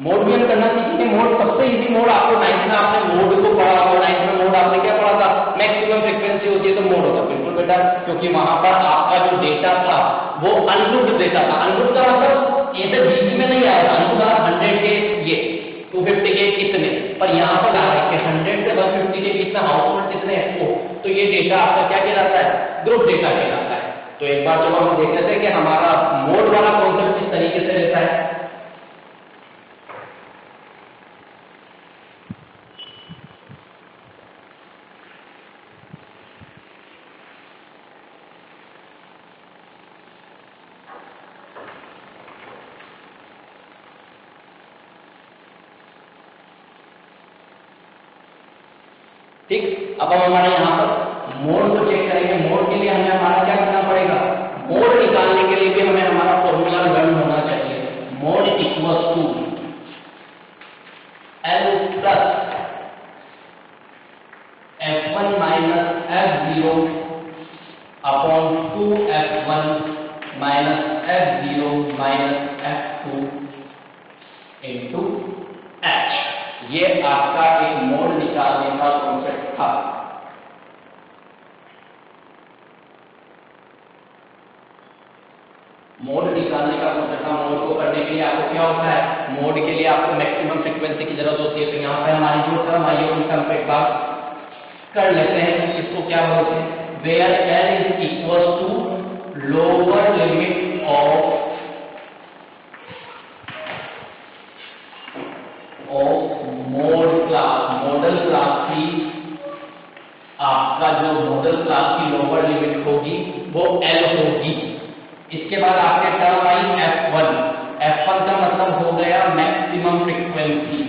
मोड भी हम करना सीखेंगे मोड सबसे इजी मोड आपको 9th में आपने मोड को पढ़ा होगा 9th में मोड आपने क्या पढ़ा था मैक्सिमम फ्रीक्वेंसी होती है तो मोड होता बिल्कुल बेटा क्योंकि वहां पर आपका जो डेटा था वो अनग्रुप्ड डेटा था अनग्रुप्ड का मतलब ये तो जीबी में नहीं आएगा अनग्रुप्ड 100 के ये 250 के कितने पर यहाँ पर आ रहा है कि 100 से 150 के कितना हाउसहोल्ड कितने हैं वो तो ये डेटा आपका क्या कहलाता है ग्रुप डेटा कहलाता है तो एक बार जब हम देख लेते हैं कि हमारा मोड वाला कॉन्सेप्ट किस तरीके से रहता है ठीक अब हम हमारे यहाँ पर मोड को चेक करेंगे मोड के लिए हमें हमारा क्या करना पड़ेगा मोड निकालने के लिए भी हमें हमारा फॉर्मूला लर्न होना चाहिए mode equals to L plus F1 minus F0 upon 2F1 minus F0 minus F2 into H ये आपका एक मोड निकालने का कॉन्सेप्ट था मोड निकालने का कॉन्सेप्ट था मोड को करने के लिए आपको क्या होता है मोड के लिए आपको मैक्सिमम फ्रीक्वेंसी की जरूरत होती है तो यहाँ पे हमारी जो टर्म आई है उनका हम एक बार कर लेते हैं इसको क्या बोलते हैं where L is equal to lower limit of mode class model class की आपका जो मॉडल क्लास की लोअर लिमिट होगी वो L होगी इसके बाद आपके टर्म आई F1 का मतलब हो गया मैक्सिमम फ्रीक्वेंसी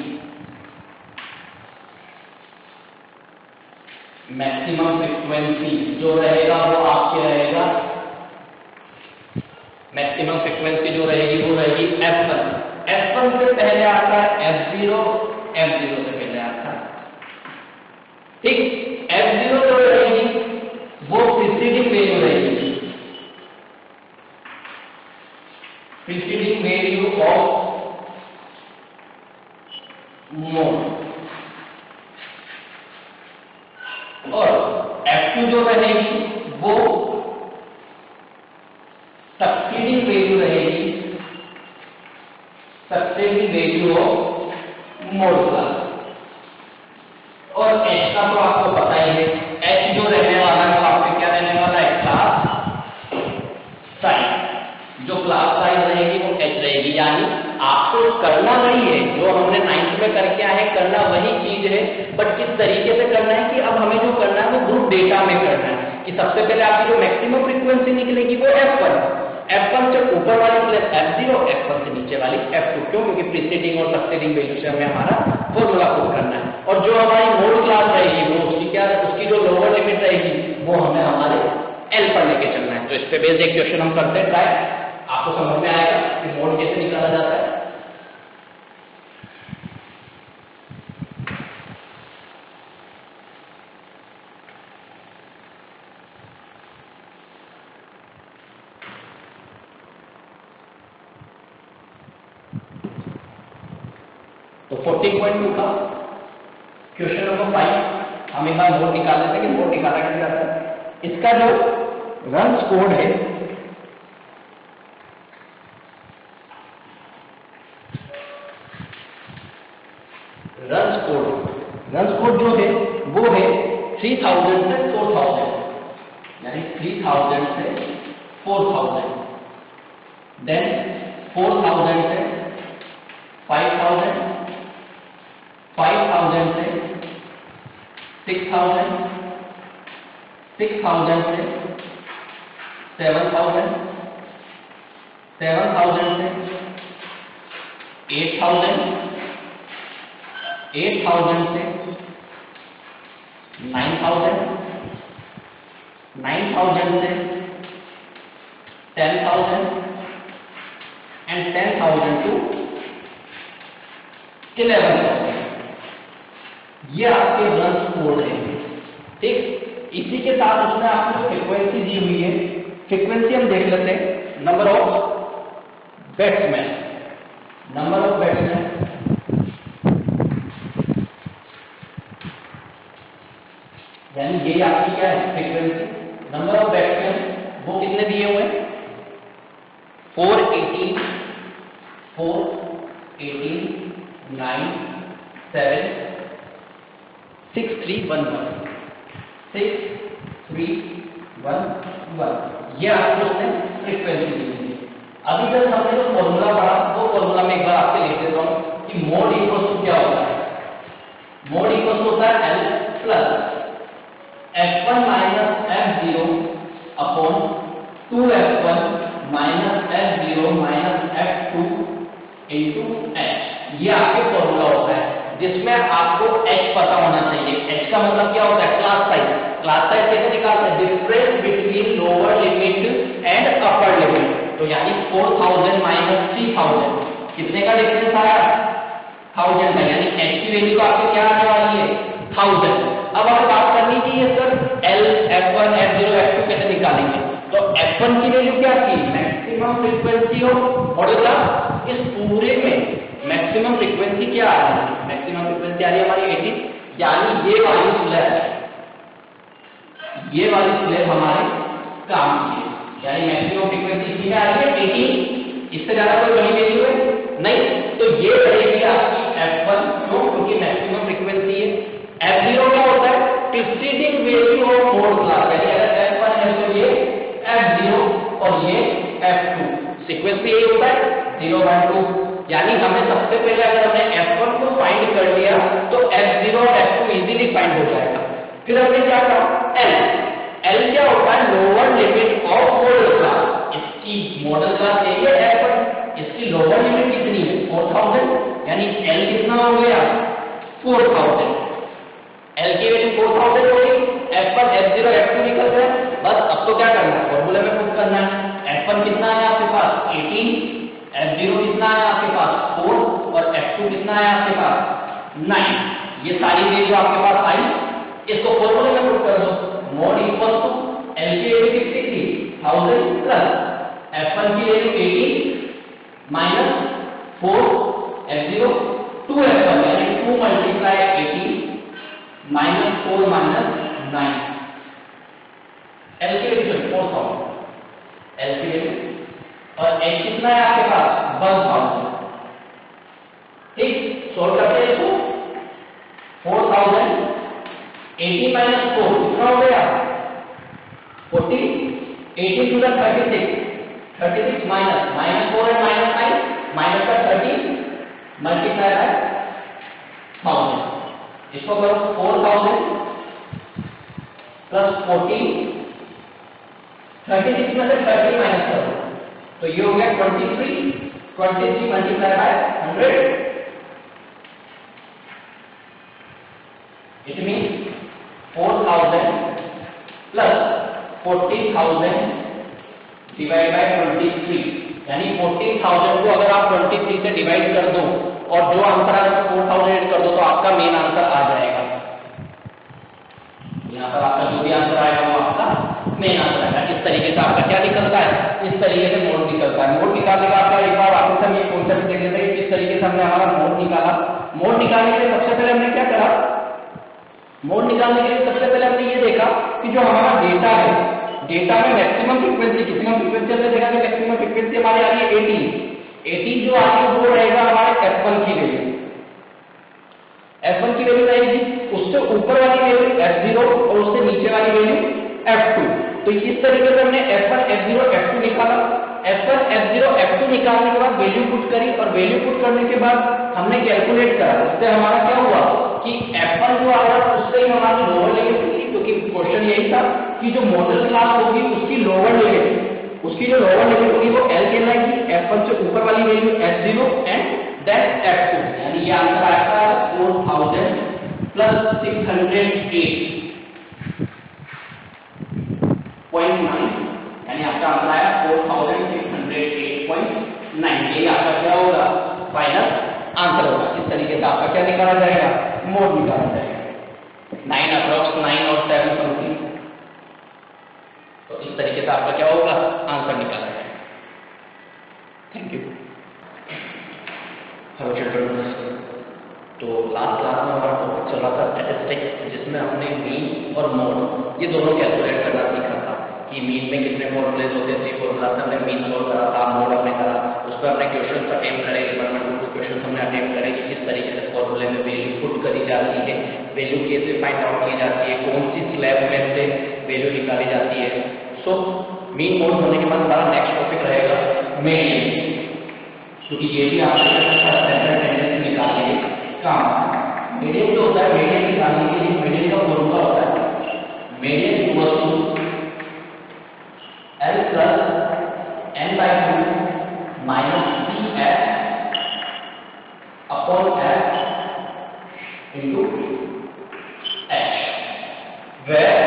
मैक्सिमम फ्रीक्वेंसी जो रहेगा वो आपके रहेगा मैक्सिमम फ्रीक्वेंसी जो रहेगी वो रहेगी F1 से पहले आता है F0 से पहले आता है ठीक F0 जो रहेगी वो प्रीसीडिंग वैल्यू रहेगी प्रीसीडिंग वैल्यू ऑफ मोड और F2 जो रहेगी वो सक्सीडिंग वैल्यू रहेगी succeeding value of mode class और H का तो आपको पता ही है H जो रहने वाला है वो आपके क्या रहने वाला है क्लास साइज जो क्लास साइज रहेगी वो H रहेगी यानी आपको करना वही है जो हमने 9th में करके आए हैं, करना वही चीज है, बट किस तरीके से करना है कि अब हमें जो करना है वो ग्रुप डेटा में करना है कि सबसे पहले आपकी जो मैक्सिमम फ्रीक्वेंसी निकलेगी वो F1 से ऊपर वाली प्लस F0, F1 से नीचे वाली F2। क्यों? क्योंकि प्रीसीडिंग और सक्सीडिंग वैल्यू से हमें हमारा फॉर्मूला पुट करना है। और जो हमारी मोड क्लास रहेगी वो उसकी जो लोअर लिमिट रहेगी वो हमें हमारे L पर लेके चलना है। तो इस पे बेस्ड एक क्वेश्चन हम करते हैं ट्राई, आपको समझ में आएगा कि मोड कैसे निकाला जाता है। तो 14.2 का क्वेश्चन नंबर 5 हम एक बार मोड निकाल लेते हैं कि मोड निकाला कैसे जाता है। इसका जो रन्स कोड है रन्स कोड जो है वो है 3000 से 4000, यानी 3000 से 4000, देन 4000 से 5000, 5000 से 6000, 6000 से 7000, 7000 से 8000, 8000 से 9000, 9000 से 10,000 and 10,000 to 11,000। ये आपके रन्स कोड है, ठीक। इसी के साथ उसमें आपको फ्रीक्वेंसी दी हुई है, फ्रीक्वेंसी हम देख लेते हैं। नंबर ऑफ बैट्समैन, यानी ये आपकी क्या है फ्रीक्वेंसी। नंबर ऑफ बैट्समैन वो कितने दिए हुए हैं 418, 9, 7, 6, 3, 1, 6, 3, 1, 1। ये आपको उसने फ्रीक्वेंसी दी है। अभी तक हमने जो फॉर्मूला पढ़ा वो फॉर्मूला में एक बार आपके लिख देता हूं कि मोड इक्वल टू क्या होता है। मोड इक्वल होता है L plus F1 minus F0 upon 2F1 minus F0 minus F2 into H। ये आपके फॉर्मूला होता है जिसमें आपको H पता होना चाहिए। H का मतलब क्या होता है क्लास साइज। क्लास साइज कैसे निकालते हैं difference between lower limit and upper limit. तो यानी 4000 माइनस 3000 कितने का डिफरेंस आया 1000 का, यानी H की वैल्यू आपके क्या आने वाली है 1000। अब हमें बात करनी चाहिए sir L, F1, F0, F2 कैसे निकालेंगे। तो F1 की वैल्यू क्या थी मैक्सिमम फ्रीक्वेंसी ऑफ मॉड्यूला। इस पूरे में मैक्सिमम फ्रीक्वेंसी क्या आ रही है, मैक्सिमम फ्रीक्वेंसी आ रही है हमारी 80, यानी ये वाली स्लैब हमारे काम की है, यानी मैक्सिमम फ्रीक्वेंसी इसी में आ रही है 80। इससे ज्यादा कोई बड़ी वैल्यू है नहीं, तो ये रहेगी आपकी F1 क्योंकि मैक्सिमम फ्रीक्वेंसी है। F0 क्या होता है preceding value of mode class, यानी अगर F1 है तो ये F0 और ये F2। सीक्वेंस भी यही होता है 0, 1, 2। यानी हमें सबसे पहले अगर हमने F1 को फाइंड कर लिया तो F0 और F2 इजीली फाइंड हो जाएगा। फिर हमने क्या कहा L क्या होता है lower limit of model class. इसकी मॉडल क्लास यही है F1, इसकी लोअर लिमिट कितनी है 4000, यानी L कितना हो गया 4000। L की वैल्यू 4000 हो गई, F1, F0, F2 निकल गए। बस अब तो क्या करना है फॉर्मूले में पुट करना है। F1 कितना है आपके पास 18, F0 कितना है आपके पास 4 और F2 कितना है आपके पास 9। ये सारी वैल्यू आपके पास आई, इसको फॉर्मूले में पुट कर दो। मोड इक्वल टू L की वैल्यू कितनी थी 1000 प्लस F1 की वैल्यू 80 माइनस 4 F0 2F1 यानी 2 मल्टीप्लाई 80 माइनस 4 माइनस 9। L की वैल्यू 4000, L की वैल्यू और H कितना है आपके पास 1000। ठीक, सोल्व करते हैं इसको 4000 80 माइनस 4 कितना हो गया 40, 80 to the 36 minus 4 and minus 9 minus का 30 मल्टीप्लाई बाय 1000, इसको करो 4000 प्लस 40, 36 में से 30 माइनस करो तो ये हो गया 23 multiply by 100, it mean 4000 plus 40,000 divide by 23, यानी 40,000 को अगर आप 23 से डिवाइड कर दो और जो आंसर आएगा 4000 ऐड कर दो तो आपका मेन आंसर आ जाएगा। यहाँ पर आपका जो भी आंसर आएगा वो आपका मेन आंसर आएगा। इस तरीके से आपका क्या निकलता है, इस तरीके से मोड निकलता है। मोड निकालने का आपका एक बार वापस हम ये कॉन्सेप्ट देख लेते हैं। किस तरीके से हमने हमारा मोड निकाला। मोड निकालने के लिए सबसे पहले हमने क्या करा, मोड निकालने के लिए सबसे पहले हमने ये देखा कि जो हमारा डेटा है, डेटा में मैक्सिमम फ्रीक्वेंसी कितनी, फ्रीक्वेंसी हमने देखा कि मैक्सिमम फ्रीक्वेंसी हमारी आ रही है 18 जो आ रही है वो रहेगा हमारे f1 की वैल्यू, f1 की वैल्यू रहेगी, उससे ऊपर वाली वैल्यू f0 और उससे नीचे वाली वैल्यू f2। तो इस तरीके से हमने f1 f0 f2 निकाला। f1 f0 f2 निकालने के बाद वैल्यू पुट करी और वैल्यू पुट करने के बाद हमने कैलकुलेट करा। उससे हमारा क्या हुआ कि f1 जो आया उससे ही हमारी लोअर लिमिट थी, क्योंकि क्वेश्चन यही था कि जो मॉडल क्लास होगी उसकी लोअर लिमिट, उसकी जो लोअर लिमिट होगी वो L कहलाएगी। f1 से ऊपर वाली value f0 and then f2, यानी ये आंसर आता है 4000 प्लस 608.9, यानी आपका आंसर आया 4608.9। ये आपका क्या होगा, फाइनल आंसर होगा। इस तरीके से आपका क्या निकाला जाएगा, मोड निकाला जाएगा। 9 अप्रॉक्स 9 और 7 समथिंग। तो इस तरीके से आपका क्या होगा, आंसर निकाला जाएगा। Thank you. हेलो चिल्ड्रन, तो लास्ट क्लास में हमारा टॉपिक चल रहा था स्टैटिस्टिक्स, जिसमें हमने मीन और मोड ये दोनों कैलकुलेट करना सीखा था कि मीन में कितने फॉर्मूलेज होते थे। फॉर्मूला से हमने मीन सॉल्व करा था, मोड हमने करा, उस पर हमने क्वेश्चन अटेम्प्ट करे, 1 2 क्वेश्चन हमने अटेम्प्ट करे कि किस तरीके से फॉर्मूले में वैल्यू पुट करी जाती है, वैल्यू कैसे फाइंड आउट की जाती है, कौन सी स्लैब में से वैल्यू निकाली जाती है। सो मीन मोड होने के बाद हमारा नेक्स्ट टॉपिक रहेगा मीडियन, क्योंकि ये भी आपके स्टैंडर्ड टेंडेंसी निकालने के काम। मीडियन जो होता है, मीडियन निकालने के लिए मीडियन का फॉर्मूला होता है median equal to L plus n/2 minus CF upon F into H, where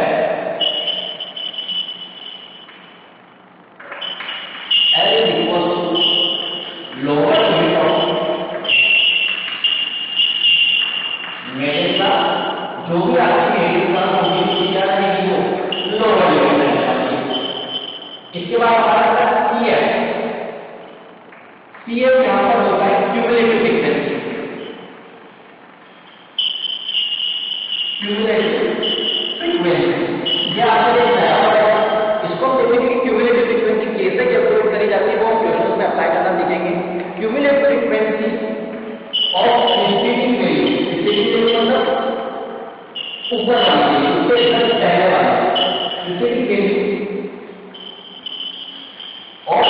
L is equal to lower limit of median का जो भी आपकी मीडियन का होगी उसकी क्या रहेगी, वो लोअर लिमिट रहेगी। इसके बाद हमारा CF यहाँ पर होता है क्यूमुलेटिव फ्रीक्वेंसी। क्यूमुलेटिव फ्रीक्वेंसी ये आपको एक नया वर्ड है, इसको हम देखेंगे कि क्यूमुलेटिव फ्रीक्वेंसी कैसे कैलकुलेट करी जाती है, वो हम क्वेश्चन में अप्लाई करना सीखेंगे। Cumulative frequency of receiving value, receiving value मतलब ऊपर वाली वैल्यू, उससे एकदम पहले वाली रिसीविंग वैल्यू और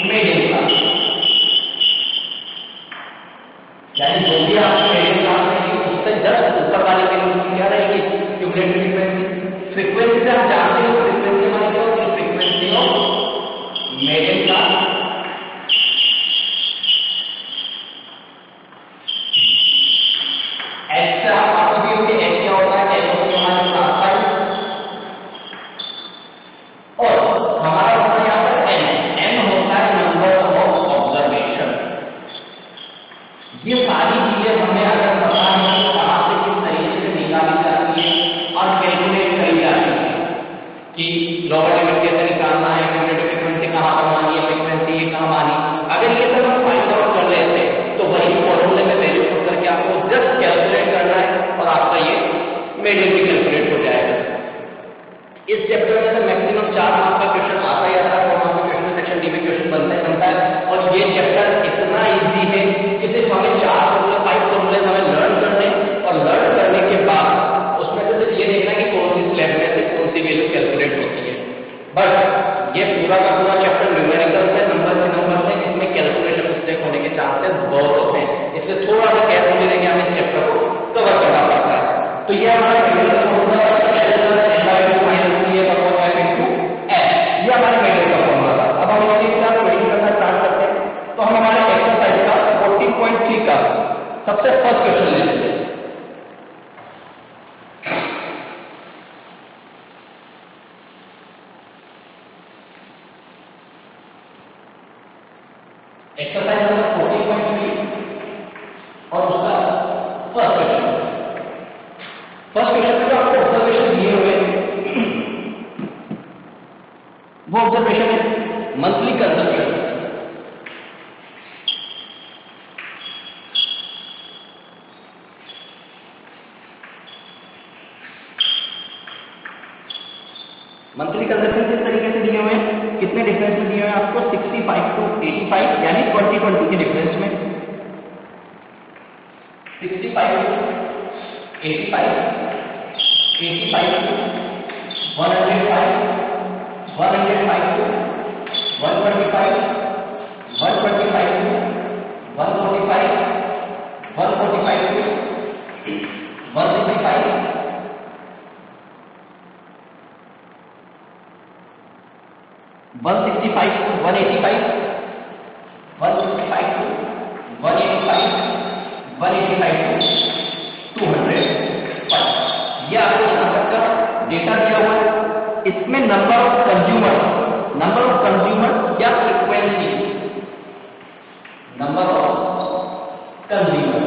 मीडियन क्लास, यानी जो भी आपकी मीडियन क्लास रहेगी उससे जस्ट ऊपर वाली वैल्यू क्या रहेगी, क्यूमुलेटिव फ्रीक्वेंसी। फ्रीक्वेंसी से हम जानते हैं फ्रीक्वेंसी हमारी क्या होती है, frequency of median class H से आप आपको भी होगी, एच क्या होता है, एच होती है हमारे क्लास फाइव, और हमारा होता है यहाँ पर n होता है नंबर ऑफ ऑब्जर्वेशन। ये सारी चीजें हमें अगर पता है तो कहाँ से किस तरीके से निकाली जाती है और कैलकुलेट करी जाती है कि लोअर लिमिट कैसे निकालना है, क्यूमुलेटिव फ्रीक्वेंसी कहाँ पर मानी है, चांसेस बहुत होते हैं, इसलिए थोड़ा सा केयरफुल रहेंगे, हमें इस चैप्टर को कवर करना पड़ता है। तो ये हमारा मेडल का फॉर्मूला है, ये हमारे मेडल का फॉर्मूला था। अब हम इसके साथ क्वेश्चन करना स्टार्ट करते हैं। तो हम हमारे एक्सरसाइज का 14.3 का सबसे फर्स्ट क्वेश्चन ले लेते हैं। एक्सरसाइज नंबर 14.3 और उसका फर्स्ट क्वेश्चन। फर्स्ट क्वेश्चन में जो आपको ऑब्जर्वेशन दिए हुए वो ऑब्जर्वेशन है मंथली कंजम्पशन। मंथली कंजम्पशन किस तरीके से दिए हुए हैं, कितने डिफरेंस में दिए हुए हैं आपको, 65 to 85 यानी 20-20 के डिफरेंस में। 65 to 85, 85 to 105, 105 to 125, 125 to 145, 145 to 165, 165 to 185, 165 to 185, 185 to 205। ये आपको यहाँ तक का डेटा दिया हुआ है। इसमें नंबर ऑफ कंज्यूमर या फ्रीक्वेंसी, नंबर ऑफ कंज्यूमर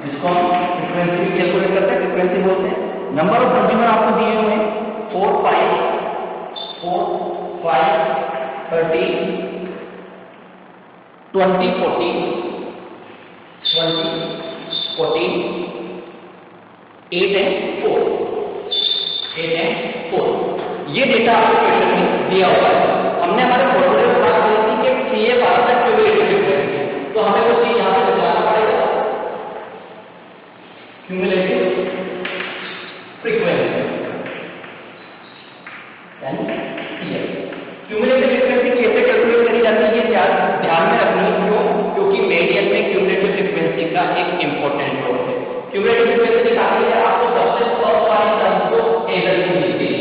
जिसको हम फ्रीक्वेंसी भी कैलकुलेट करते हैं, फ्रीक्वेंसी बोलते हैं। नंबर ऑफ कंज्यूमर आपको दिए हुए हैं 4, 5, 30, 20, 40, 8 and 4। ये डेटा आपको क्वेश्चन में दिया हुआ है। हमने हमारे फॉर्मूले में बात की थी कि CF आता है क्यूमुलेटिव फ्रीक्वेंसी, तो हमें वो चीज यहाँ पे बताना पड़ेगा, क्यूमुलेटिव फ्रीक्वेंसी यानी CF। क्यूमुलेटिव फ्रीक्वेंसी कैसे कैलकुलेट करी जाती है, ये ध्यान में रखनी है। क्यों? क्योंकि मीडियन में क्यूमुलेटिव फ्रीक्वेंसी का एक इंपॉर्टेंट रोल है। क्यूमुलेटिव फ्रीक्वेंसी निकालने के लिए आपको सबसे फर्स्ट वाली टर्म को एरर की मिलती है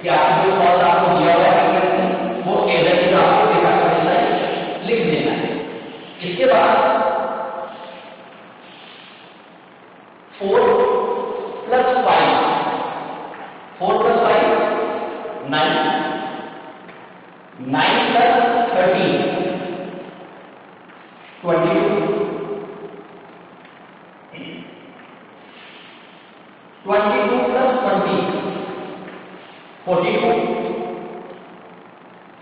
कि आपको जो फर्स्ट आपको दिया हुआ फ्रीक्वेंसी वो एरर की आपको डेटा का लिख देना है। इसके बाद 4 plus 5, 4 plus 5 9, 9 plus 13 22, 22 plus 20 42,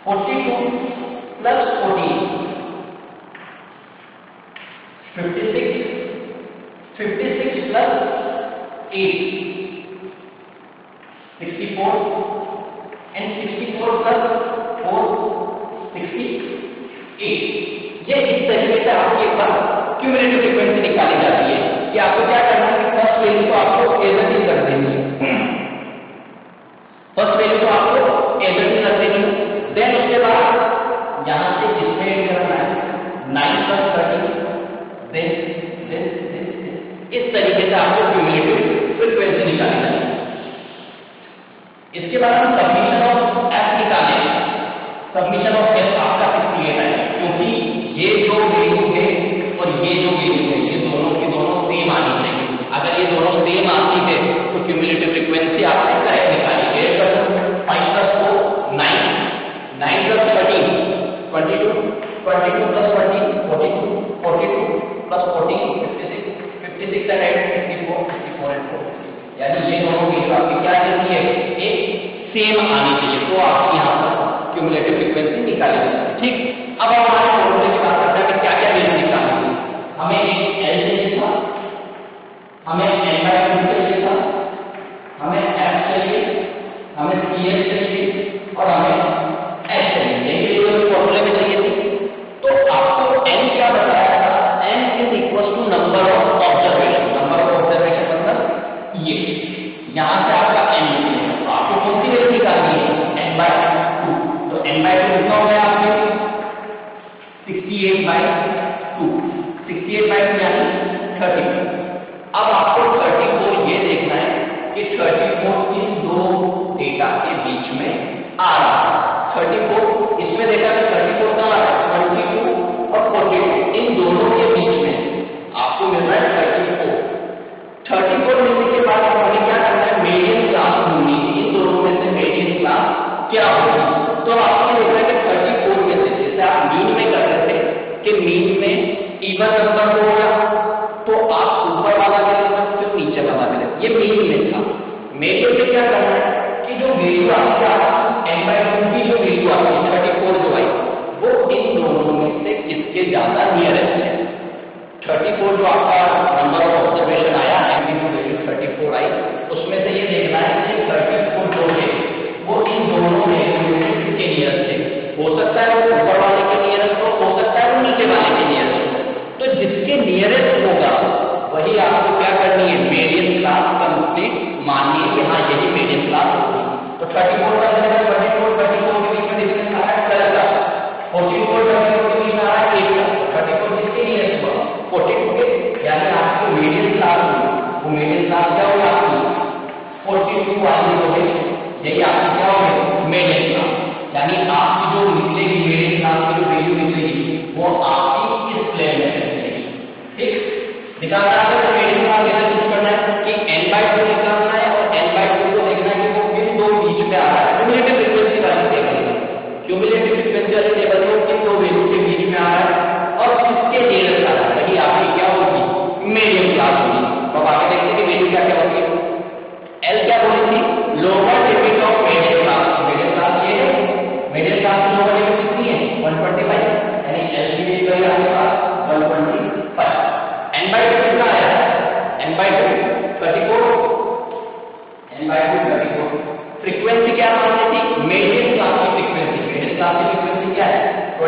42 plus 14 56, 56 plus 8 64 and 64 plus 4 68। ये इस तरीके से आपकी एक बार क्यूमुलेटिव फ्रीक्वेंसी निकाली जाती है कि आपको क्या करना है कि फर्स्ट वैल्यू को आपको एरर ही कर देनी है, फर्स्ट वैल्यू को आपको एरर ही कर देनी है। देन उसके बाद यहां से इसमें करना है 9 plus 13, देन इस तरीके से आपको क्यूमुलेटिव फ्रीक्वेंसी निकालनी है। इसके बाद हम सबमिशन ऑफ एफ निकालेंगे। सबमिशन ऑफ एफ आपका क्लियर है, क्योंकि ये जो वैल्यू है और ये जो वैल्यू है ये दोनों की दोनों सेम आनी चाहिए। अगर ये दोनों सेम आती है तो क्यूमुलेटिव फ्रीक्वेंसी आपने करेक्ट निकाली है। 5 plus 4 9, 9 plus 13 22, 22 plus 20 42, 42 plus 14 56, 56 and 8 54, 54 and 4। यानी ये दोनों वैल्यू आपकी क्या देती है, एक सेम आनी चाहिए, तो आप यहाँ पर क्यूमुलेटिव फ्रीक्वेंसी निकाली जाती है। ठीक, अब हम हमारे फॉर्मूले की बात करते हैं कि क्या क्या वैल्यू निकालनी है। हमें एक L चाहिए था, हमें N/2 चाहिए था, हमें F चाहिए, हमें CF चाहिए और हमें H चाहिए। ये फॉर्मूले में चाहिए थी। तो आपको N क्या बताया था, N is equal to number of observation. Number of observation मतलब ये यहां से आपका N निकलेगा। तो आपको कौन सी वैल्यू निकालनी है, N/2।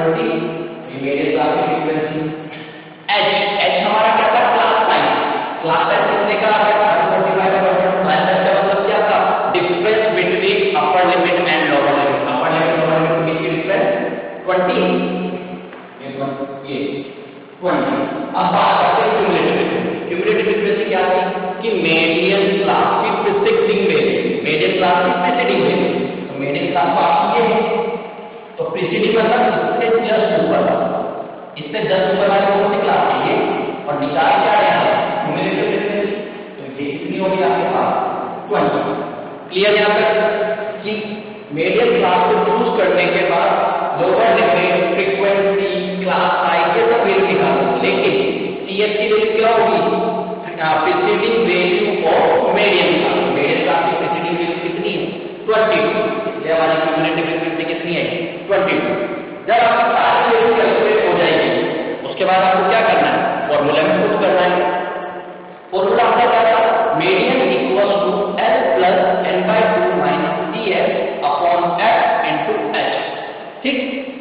20, मीडियन क्लास की फ्रीक्वेंसी। एच हमारा क्या था? Class size. क्लास साइज कितने का आ गया? 145 क्लास साइज का मतलब क्या था? Difference between upper limit and lower limit. Upper limit lower limit के बीच की डिफरेंस 20, ये 20। अब बात करते हैं क्यूमुलेटिव फ्रीक्वेंसी क्या थी कि मीडियन क्लास की प्रीसीडिंग वेरिएंट, मीडियन क्लास की प्रीसीडिंग वेरिएंट। तो मीडियन क्लास आपकी ये है, तो प्रीसीडिंग मतलब इससे जस्ट ऊपर, इससे जस्ट ऊपर वाली कौन सी क्लास है? ये। और निकाल क्या है क्यूमुलेटिव फ्रीक्वेंसी, तो ये कितनी होगी आपके पास? 20। क्लियर यहां तक कि मीडियन क्लास को चूज करने के बाद lower limit, frequency, class size ये सब वैल्यू निकालो, लेकिन सीएफ की वैल्यू क्या होगी? Preceding value of median class. Median class की प्रीसीडिंग वैल्यू कितनी है? 22। इसलिए हमारी क्यूमुलेटिव फ्रीक्वेंसी कितनी है? 22। जब आपकी सारी वैल्यू कैलकुलेट हो जाएगी, उसके बाद आपको क्या करना है? फॉर्मूला में पुट करना है। फॉर्मूला आपका क्या था? Median equal to L plus n/2 minus CF upon F into H। ठीक,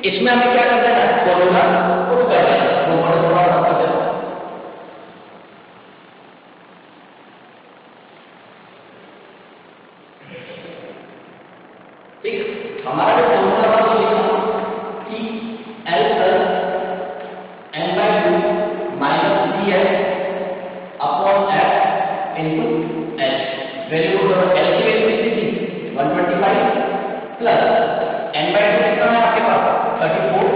इसमें हमें क्या करना है? फॉर्मूला पुट करना है। वो थोड़ा आपका ठीक, हमारा जो फॉर्मूला था वो लिखा कि L plus n/2 minus CF upon F into H। Value L की वैल्यू कितनी थी? 125 प्लस n/2 कितना है आपके पास? 34।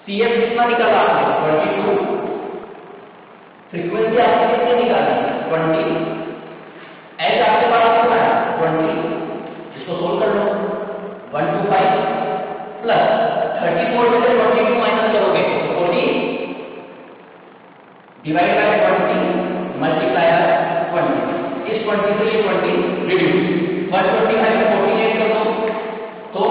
CF कितना निकाला आपने? 22। फ्रीक्वेंसी आपने कितनी निकाली? 20। H आपके पास कितना है? 20। इसको सोल्व कर लो। 125 प्लस 34 में से 22 माइनस करोगे तो 40 डिवाइड बाय 20 मल्टीप्लाई बाय 20। इस 20 से ये 20 रिड्यूस। 125 में 48 कर दो तो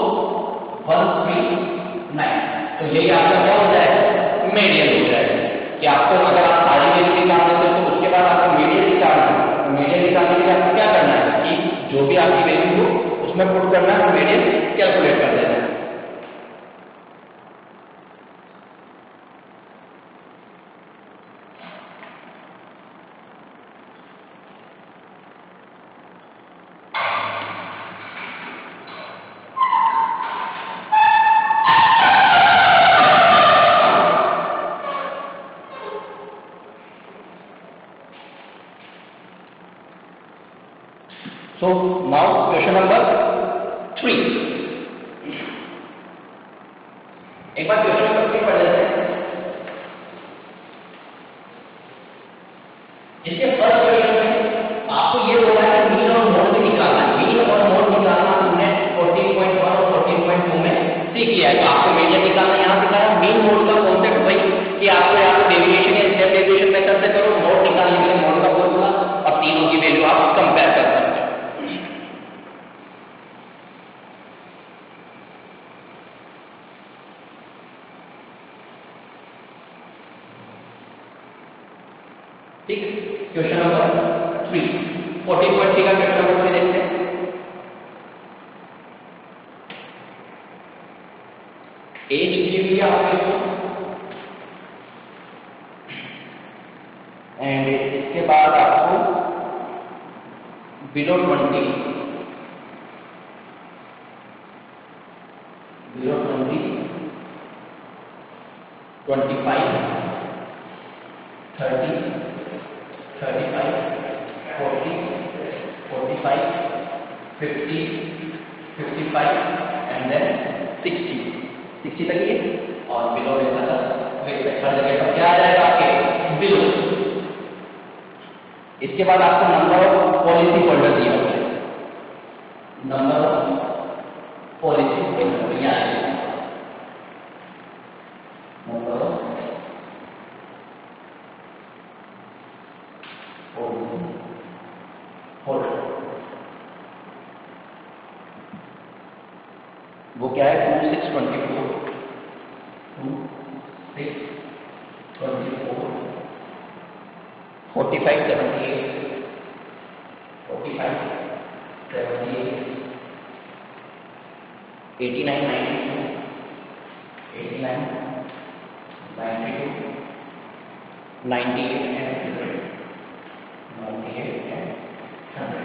139। तो यही आपका क्या हो जाएगा? मीडियन हो जाएगा। कि आपको अगर आप सारी वैल्यू निकालते हो तो उसके बाद आपको मीडियन निकालना है। तो मीडियन निकालने के लिए आपको क्या करना है कि जो भी आपकी वैल्यू हो उसमें पुट करना है, मीडियन कैलकुलेट कर देना है। So now question number 3. एक बार क्वेश्चन नंबर 3 पढ़ लेते हैं। इसके फर्स्ट क्वेश्चन में आपको ये बोला है कि मीन और मोड भी निकालना है। मीन और मोड निकालना हमने 14.1 और 14.2 में सीख लिया है। तो आपको मीडियन निकालना यहाँ सिखाया। मीन मोड का कॉन्सेप्ट वही कि आपको यहाँ पे डेविएशन या स्टेप डेविएशन मेथड से करो। मोड निकालने के लिए मोड का फॉर्मूला और तीनों की वैल्यू आप कंपेयर कर सकते हैं। ठीक, क्वेश्चन नंबर 3 14.3 का क्वेश्चन नंबर 3 देखते हैं। एज दी हुई है आपके को एंड इसके बाद आपको बिलो 20 25 30 35 40 45 50 55 एंड देन 60 तक ये और बिलो रहता था। हर जगह पर क्या आ जाएगा आपके? बिलो। इसके बाद आपको नंबर ऑफ पॉलिसी होल्डर दिया हुआ है। नंबर ऑफ पॉलिसी होल्डर यहाँ है। नंबर ऑफ होल्डर वो क्या है? 2624 45 78 45 78 89 92 89, 92, 98 and 100. 98 and 100.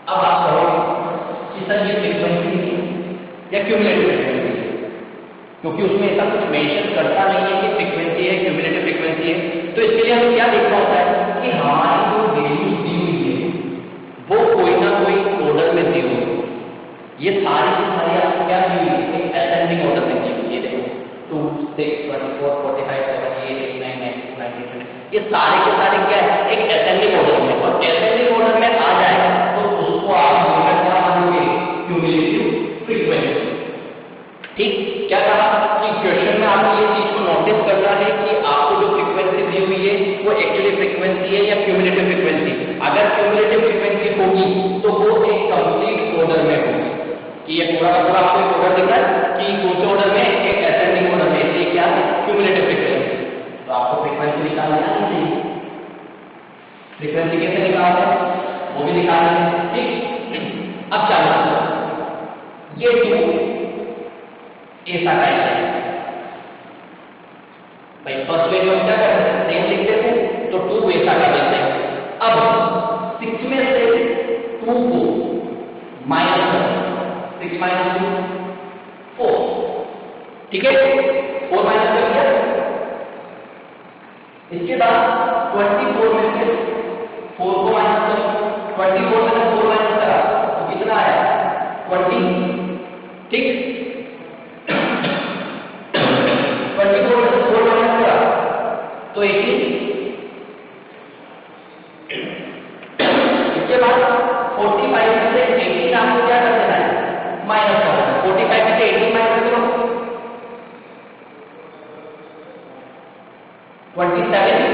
अब आप कहोगे कि सर ये फ्रीक्वेंसी या क्यूमुलेटिव फ्रीक्वेंसी है, क्योंकि उसमें ऐसा कुछ मेंशन करता नहीं है कि फ्रीक्वेंसी है क्यूमुलेटिव फ्रीक्वेंसी है। तो इसके लिए हमें क्या देखना होता है कि हमारी जो वैल्यूज दी हुई है वो कोई ना कोई ऑर्डर में दी हुई है। ये सारी की सारी आपको क्या दी हुई है, असेंडिंग ऑर्डर में दी हुई है। देखो 2, 6, 24, 45, 78, 89, 90, 92, ये सारे के सारे क्या है, एक असेंडिंग ऑर्डर में। और असेंडिंग ऑर्डर में आ जाए तो उसको आप क्या मानोगे, क्यूमुलेटिव फ्रीक्वेंसी। ठीक, क्या कहा कि क्वेश्चन में आपको ये चीज को नोटिस करना है कि आपको जो फ्रीक्वेंसी दी हुई है वो एक्चुअली फ्रीक्वेंसी है या क्यूमुलेटिव फ्रीक्वेंसी। अगर क्यूमुलेटिव फ्रीक्वेंसी होगी तो वो एक कंप्लीट ऑर्डर में होगी, कि ये पूरा का पूरा आपको एक ऑर्डर दिख रहा है कि कौन से ऑर्डर में, एक असेंडिंग ऑर्डर में, इसलिए क्या है क्यूमुलेटिव फ्रीक्वेंसी। तो आपको फ्रीक्वेंसी निकालना नहीं चाहिए, फ्रीक्वेंसी कैसे निकालते हैं वो भी निकालना है। ठीक, अब चलो ये टू ऐसा टाइप है भाई, फर्स्ट वे में क्या करते हैं, सेम लिख देते हैं, तो 2 ऐसा कर देते हैं। अब 6 में से 2 को माइनस कर, 6 माइनस 2 4, ठीक है, 4 माइनस कर दिया। इसके बाद 24 में से 4 को माइनस करो, 24 में से 4 माइनस करा तो कितना आया 20। ठीक, 24 में से 4 माइनस करा तो 18। इसके बाद 45 में से 18 आपको क्या कर देना है, माइनस करना है। 45 में से 18 माइनस करो 27।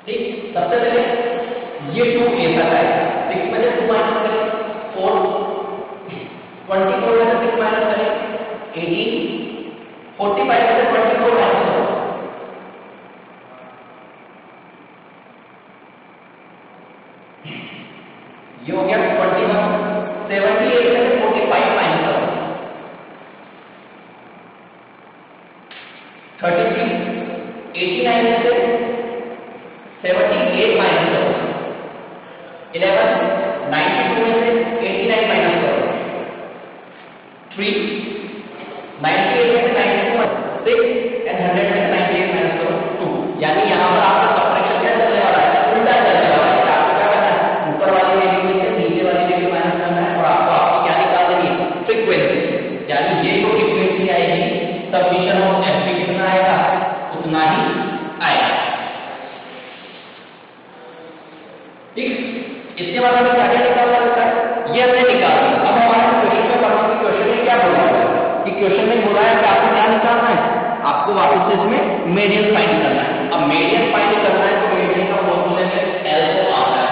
ठीक, सबसे पहले ये 2 ऐसा है, 6 में से 2 माइनस करें 4, 24 में से 6 माइनस करें 18, 45 में से 24 माइनस करो ये हो गया 21। 78 में से 45 माइनस करो 33, 89 में से 78 माइनस करो 11, 92 में से 89 माइनस करो 3, 98 में से 92 6 एंड 100 में से 98 माइनस करो 2। यानी यहाँ पर आपका सबट्रैक्शन क्या चलने वाला है, उल्टा चलने वाला है। आपको क्या करना है, ऊपर वाली वैल्यू से नीचे वाली वैल्यू माइनस करना है और आपको आपकी क्या निकाल देनी है, फ्रीक्वेंसी। यानी ये जो फ्रीक्वेंसी आएगी सबमिशन ऑफ एफ कितना आएगा, उतना ही आएगा। ठीक, इसके बाद हमें क्या क्या निकालना होता है, ये हमने निकाल दिया। अब हमारे क्वेश्चन में पढ़ना कि क्वेश्चन में क्या बोला है, कि क्वेश्चन में बोला है कि आपको क्या निकालना है, आपको वापस से इसमें मीडियन फाइंड करना है। अब मीडियन फाइंड करना है तो मीडियन का फॉर्मूला में एल से आता है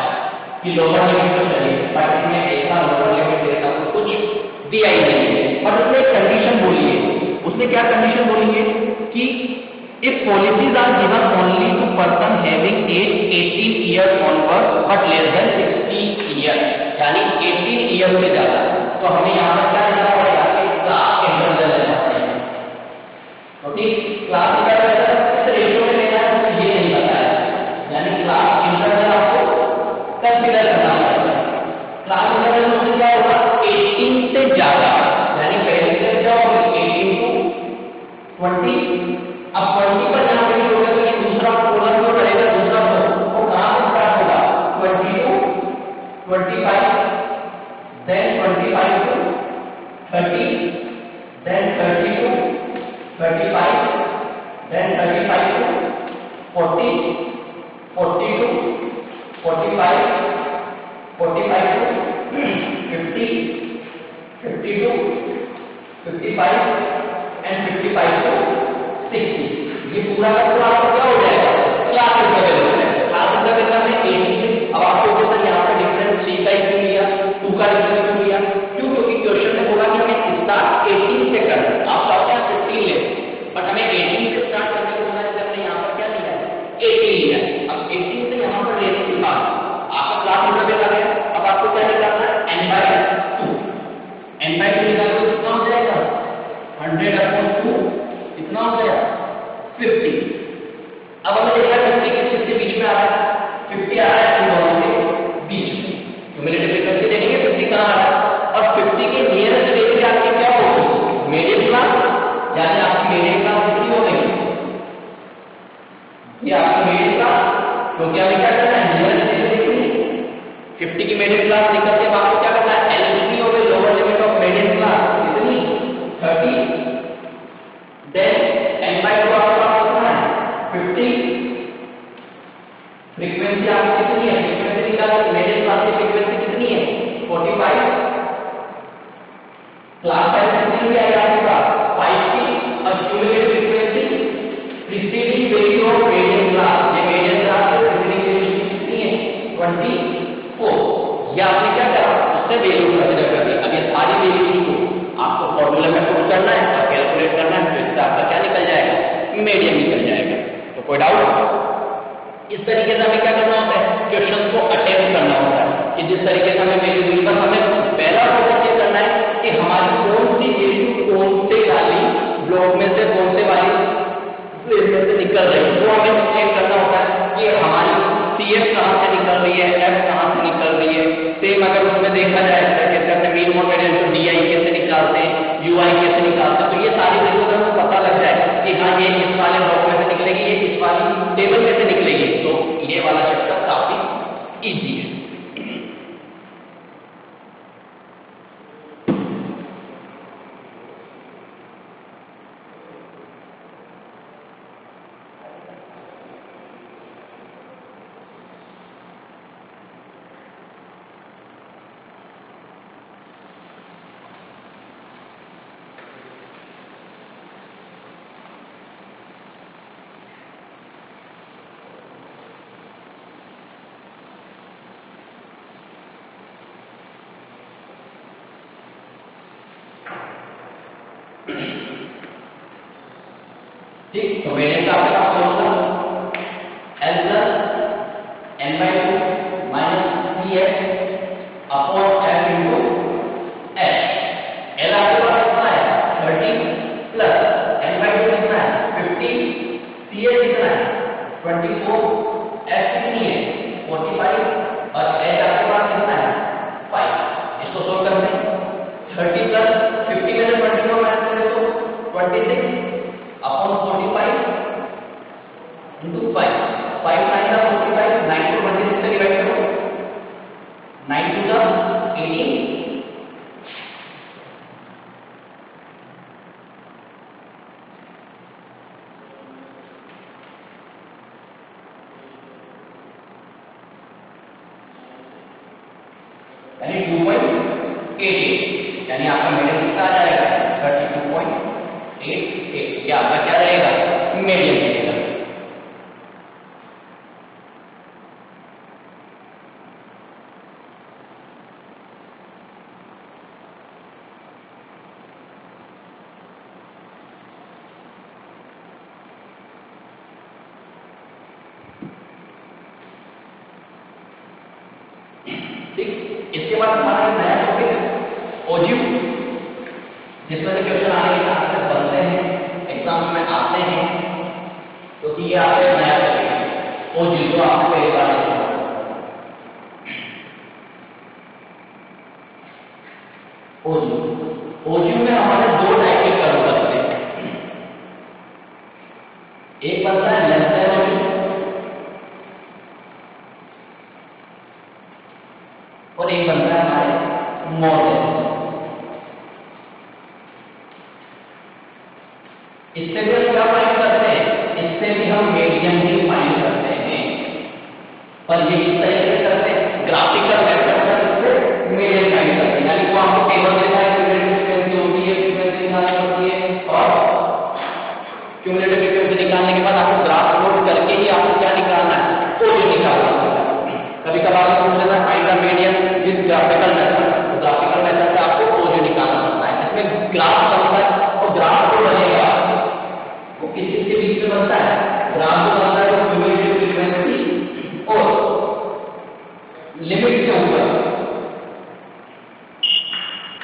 कि लोअर लिमिट तो चलिए, बट इसमें ऐसा लोअर लिमिट जैसा कुछ दिया ही नहीं है। और उसने एक कंडीशन बोली है, उसने क्या कंडीशन बोली है कि if policies are given only to person having age 18 years onward but less than 60 years, यानी 18 years से ज्यादा, तो हमें यहाँ पर क्या लेना पड़ेगा, क्लास इंटरवल लेना पड़ेगा। तो ठीक, क्लास इंटरवल किस रेशियो में लेना है तो ये नहीं बताया, यानी क्लास इंटरवल आपको कंसीडर करना पड़ेगा। क्लास इंटरवल में क्या होगा, 18 से ज्यादा, यानी पहले से क्या होगा 18 to 20। अब 20 पर जहां पे होगा तो ये दूसरा कॉलम जो रहेगा, दूसरा वो कहां से स्टार्ट होगा, 22, 25, then 25 to 30, then 30 to 35, then 35 to 40, 40 to 45, 45 to 50, 52, 55 and 55 to 60। ये पूरा का पूरा आपका क्या हो जाएगा, क्लास इंटरवल हो जाएगा। क्लास इंटरवल का हमने 18। अब आपको जो सर यहाँ पे डिफरेंस 3 का क्यों लिया, 2 का डिफरेंस क्यों लिया, क्यों? क्योंकि क्वेश्चन में बोला कि हमें स्टार्ट 18 से करना है। आप चाहते हैं 15 ले, बट हमें 18 से स्टार्ट करने को बोला है, हमने यहाँ पर क्या लिया है, 18 लिया है। अब 18 से यहाँ पर लेने के बाद आपका क्लास इंटरवल आ गया। अब आपको क्या निकालना है, n/2। n/2 निकालो तो कितना हो जाएगा, 100/2 कितना हो गया, 50। अब हमें देखा 50 के बीच में आ रहा है, 50 आ रहा है इन दोनों के बीच में, क्यूमुलेटिव फ्रीक्वेंसी देखेंगे 50 कहां आ रहा है। और 50 के नियरेस्ट वैल्यू आपकी क्या होगी, मीडियम क्लास, यानी आपकी मीडियम क्लास कितनी हो गई, ये आपकी मीडियम क्लास, क्योंकि हमें क्या करना है, नियरेस्ट वैल्यू देखनी है। 50 की मीडियम क्लास निकल के आपको क्या करना है, एल कितनी हो गई, lower limit of medium class कितनी, 30। देन n/2 आपके पास कितना है, 50। फ्रीक्वेंसी आपकी कितनी है, फ्रीक्वेंसी निकालो, मीडियम क्लास की फ्रीक्वेंसी कितनी है, 45। क्लास साइज कितनी भी आएगा आपके पास, 5 की। और cumulative frequency preceding value of medium class, ये मीडियम क्लास की प्रीसीडिंग वैल्यू कितनी है, 24। ये आपने क्या करा, उससे वैल्यू कंसीडर कर दी। अब ये सारी वैल्यूज को आपको फार्मूला में पुट करना है और कैलकुलेट करना है, तो इससे आपका क्या निकल जाएगा, मीडियम निकल जाएगा। तो कोई डाउट? इस तरीके से हमें क्या करना होता है, क्वेश्चन को अटेम्प्ट करना होता है कि जिस तरीके से हमें वैल्यू मिली, बस हमें पहला फोकस ये करना है कि हमारी कौन सी वैल्यू कौन से वाली ब्लॉक में से कौन से वाली प्लेस में से निकल रही है, वो हमें चेक करना होता है कि हमारी CF कहां से निकल रही है, F कहां से निकल रही है। सेम अगर उसमें देखा जाए कैसे अपने मीन मोड वेरिएंस तो DI कैसे निकालते हैं, UI कैसे निकालते हैं, तो ये सारी वैल्यू का हमें पता लग जाए कि हाँ ये इस वाले ब्लॉक में से निकलेगी, ये इस वाली टेबल में से निकलेगी। तो ये वाला चैप्टर काफी इजी है। ठीक, तो मेरे का आपका formula L + n/2 - CF upon F into H। L आपके पास कितना है, 30 प्लस n/2 कितना है, 50, CF कितना है, 24, F कितनी है, 45 और H आपके पास कितना है, 5। इसको सोल्व करते हैं। 30 प्लस 50 में से 24 माइनस करें तो 26 अपॉन 45 into 5, 5 9 का 45, 9 को 26 से डिवाइड करो, 9 2 का 18, यानी 2.88, यानी आपका मीडियम कितना आ जाएगा, 32.88। ये आपका क्या रहेगा, मीडियम रहेगा। ठीक, इसके बाद हमारा एक नया टॉपिक ओजिव, जिसमें से क्वेश्चन आने के चांसेस बनते हैं, एग्जाम में आते हैं। तो ये आपका नया टॉपिक है ओजिव, जो आपको पहली बार देखा। ओजिव में हमारे दो टाइप के कर्व बनते हैं, एक बनता है लेस देन ओजिव और एक बनता है हमारे मोर देन। इससे भी हम क्या फाइंड करते हैं, इससे भी हम मीडियम ही फाइंड करते हैं, पर ये किस तरीके से करते हैं, ग्राफिकल मेथड लिमिट से ऊपर,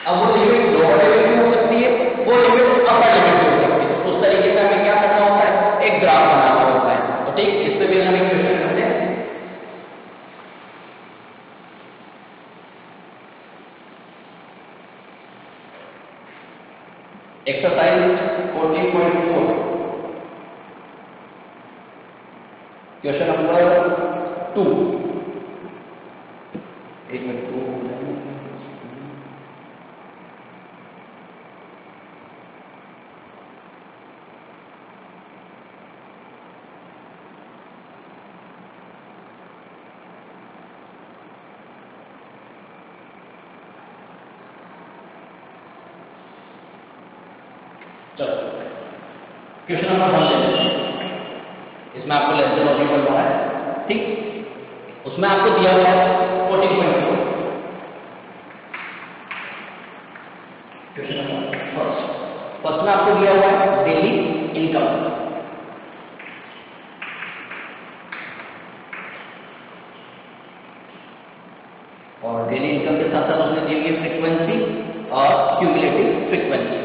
अब वो लिमिट लोअर लिमिट में हो सकती है, वो लिमिट अपर लिमिट में हो सकती है। उस तरीके से हमें क्या करना होता है, एक ग्राफ बनाना होता है। तो ठीक, इस पे भी हम एक क्वेश्चन करते हैं। Exercise 14.4 question number 2। एक मिनट, 2 हो जाएगा। चलो क्वेश्चन नंबर 1 ले लेते हैं। इसमें आपको लेस देन और इक्वल हुआ है, ठीक। उसमें आपको दिया हुआ है 14.4। क्वेश्चन नंबर फर्स्ट में आपको दिया हुआ है डेली इनकम, और डेली इनकम के साथ साथ उसने दी हुई फ्रीक्वेंसी और क्यूमुलेटिव फ्रीक्वेंसी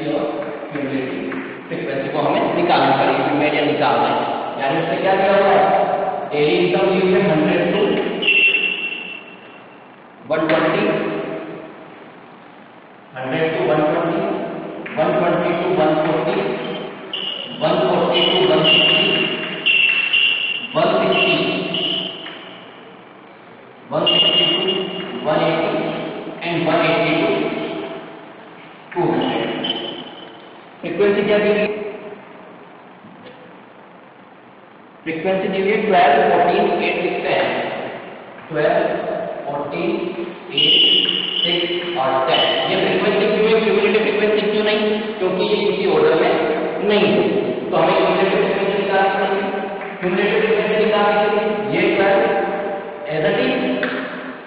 और क्यूमुलेटिव फ्रीक्वेंसी को हमें निकालना पड़ेगी, मीडियन निकालना है। यानी उससे क्या दिया हुआ है, डेली इनकम दी हुई है 100 to 120, 100 to 120, 120 to 140, 140 to 160, 160, 160 to 180 and 180 to 200। Frequency क्या दी हुई, फ्रीक्वेंसी दी हुई है 12, 14, 8, 6 पे है। 12, 14, 8, 6 और 10। ये फ्रीक्वेंसी क्यों है, क्यूमुलेटिव फ्रीक्वेंसी क्यों नहीं, क्योंकि ये किसी ऑर्डर में नहीं है। तो हमें क्यूमुलेटिव फ्रीक्वेंसी निकालनी पड़ेगी। क्यूमुलेटिव फ्रीक्वेंसी निकालने के लिए ये 12 as it is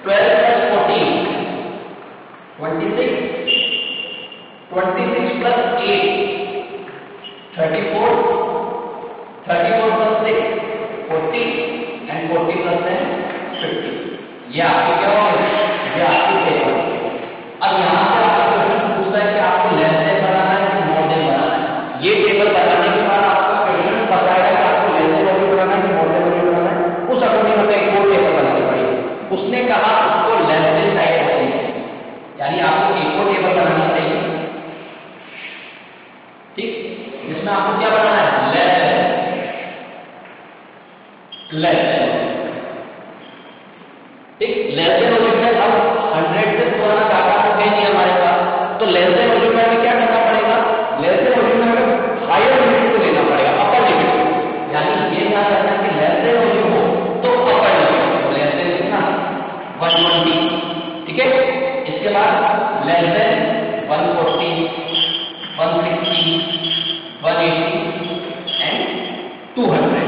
12 plus 14 26, 26 plus 8 34, 34 plus 6 40 and 40 plus 10 50। ये आपकी क्या होगा, ये आपकी टेबल। अब यहाँ से आपका क्वेश्चन पूछता है कि आपको लेस देन बनाना है कि मोर देन बनाना है। ये टेबल बनाने के बाद आपका क्वेश्चन बताएगा कि आपको लेस देन वैल्यू बनाना है कि मोर देन वैल्यू बनाना है। उस अकॉर्डिंग हमें एक और टेबल बनानी पड़ेगी। उसने कहा उसको लेस देन टाइप चाहिए, यानी आपको एक और टेबल बनानी चाहिए, ठीक। इसमें आपको क्या बनाना है, लेस देन, ठीक। लेस देन ओरिजिनल अब 100 से थोड़ा ज्यादा तो है नहीं हमारे पास, तो लेस देन ओरिजिनल में क्या करना पड़ेगा, लेस देन ओरिजिनल में हायर लिमिट को लेना पड़ेगा, अपर लिमिट। यानी ये क्या करना है कि लेस देन ओरिजिनल हो तो अपर लिमिट, तो लेस देन कितना 120, ठीक है। इसके बाद लेस देन 140, 160, 180 एंड 200।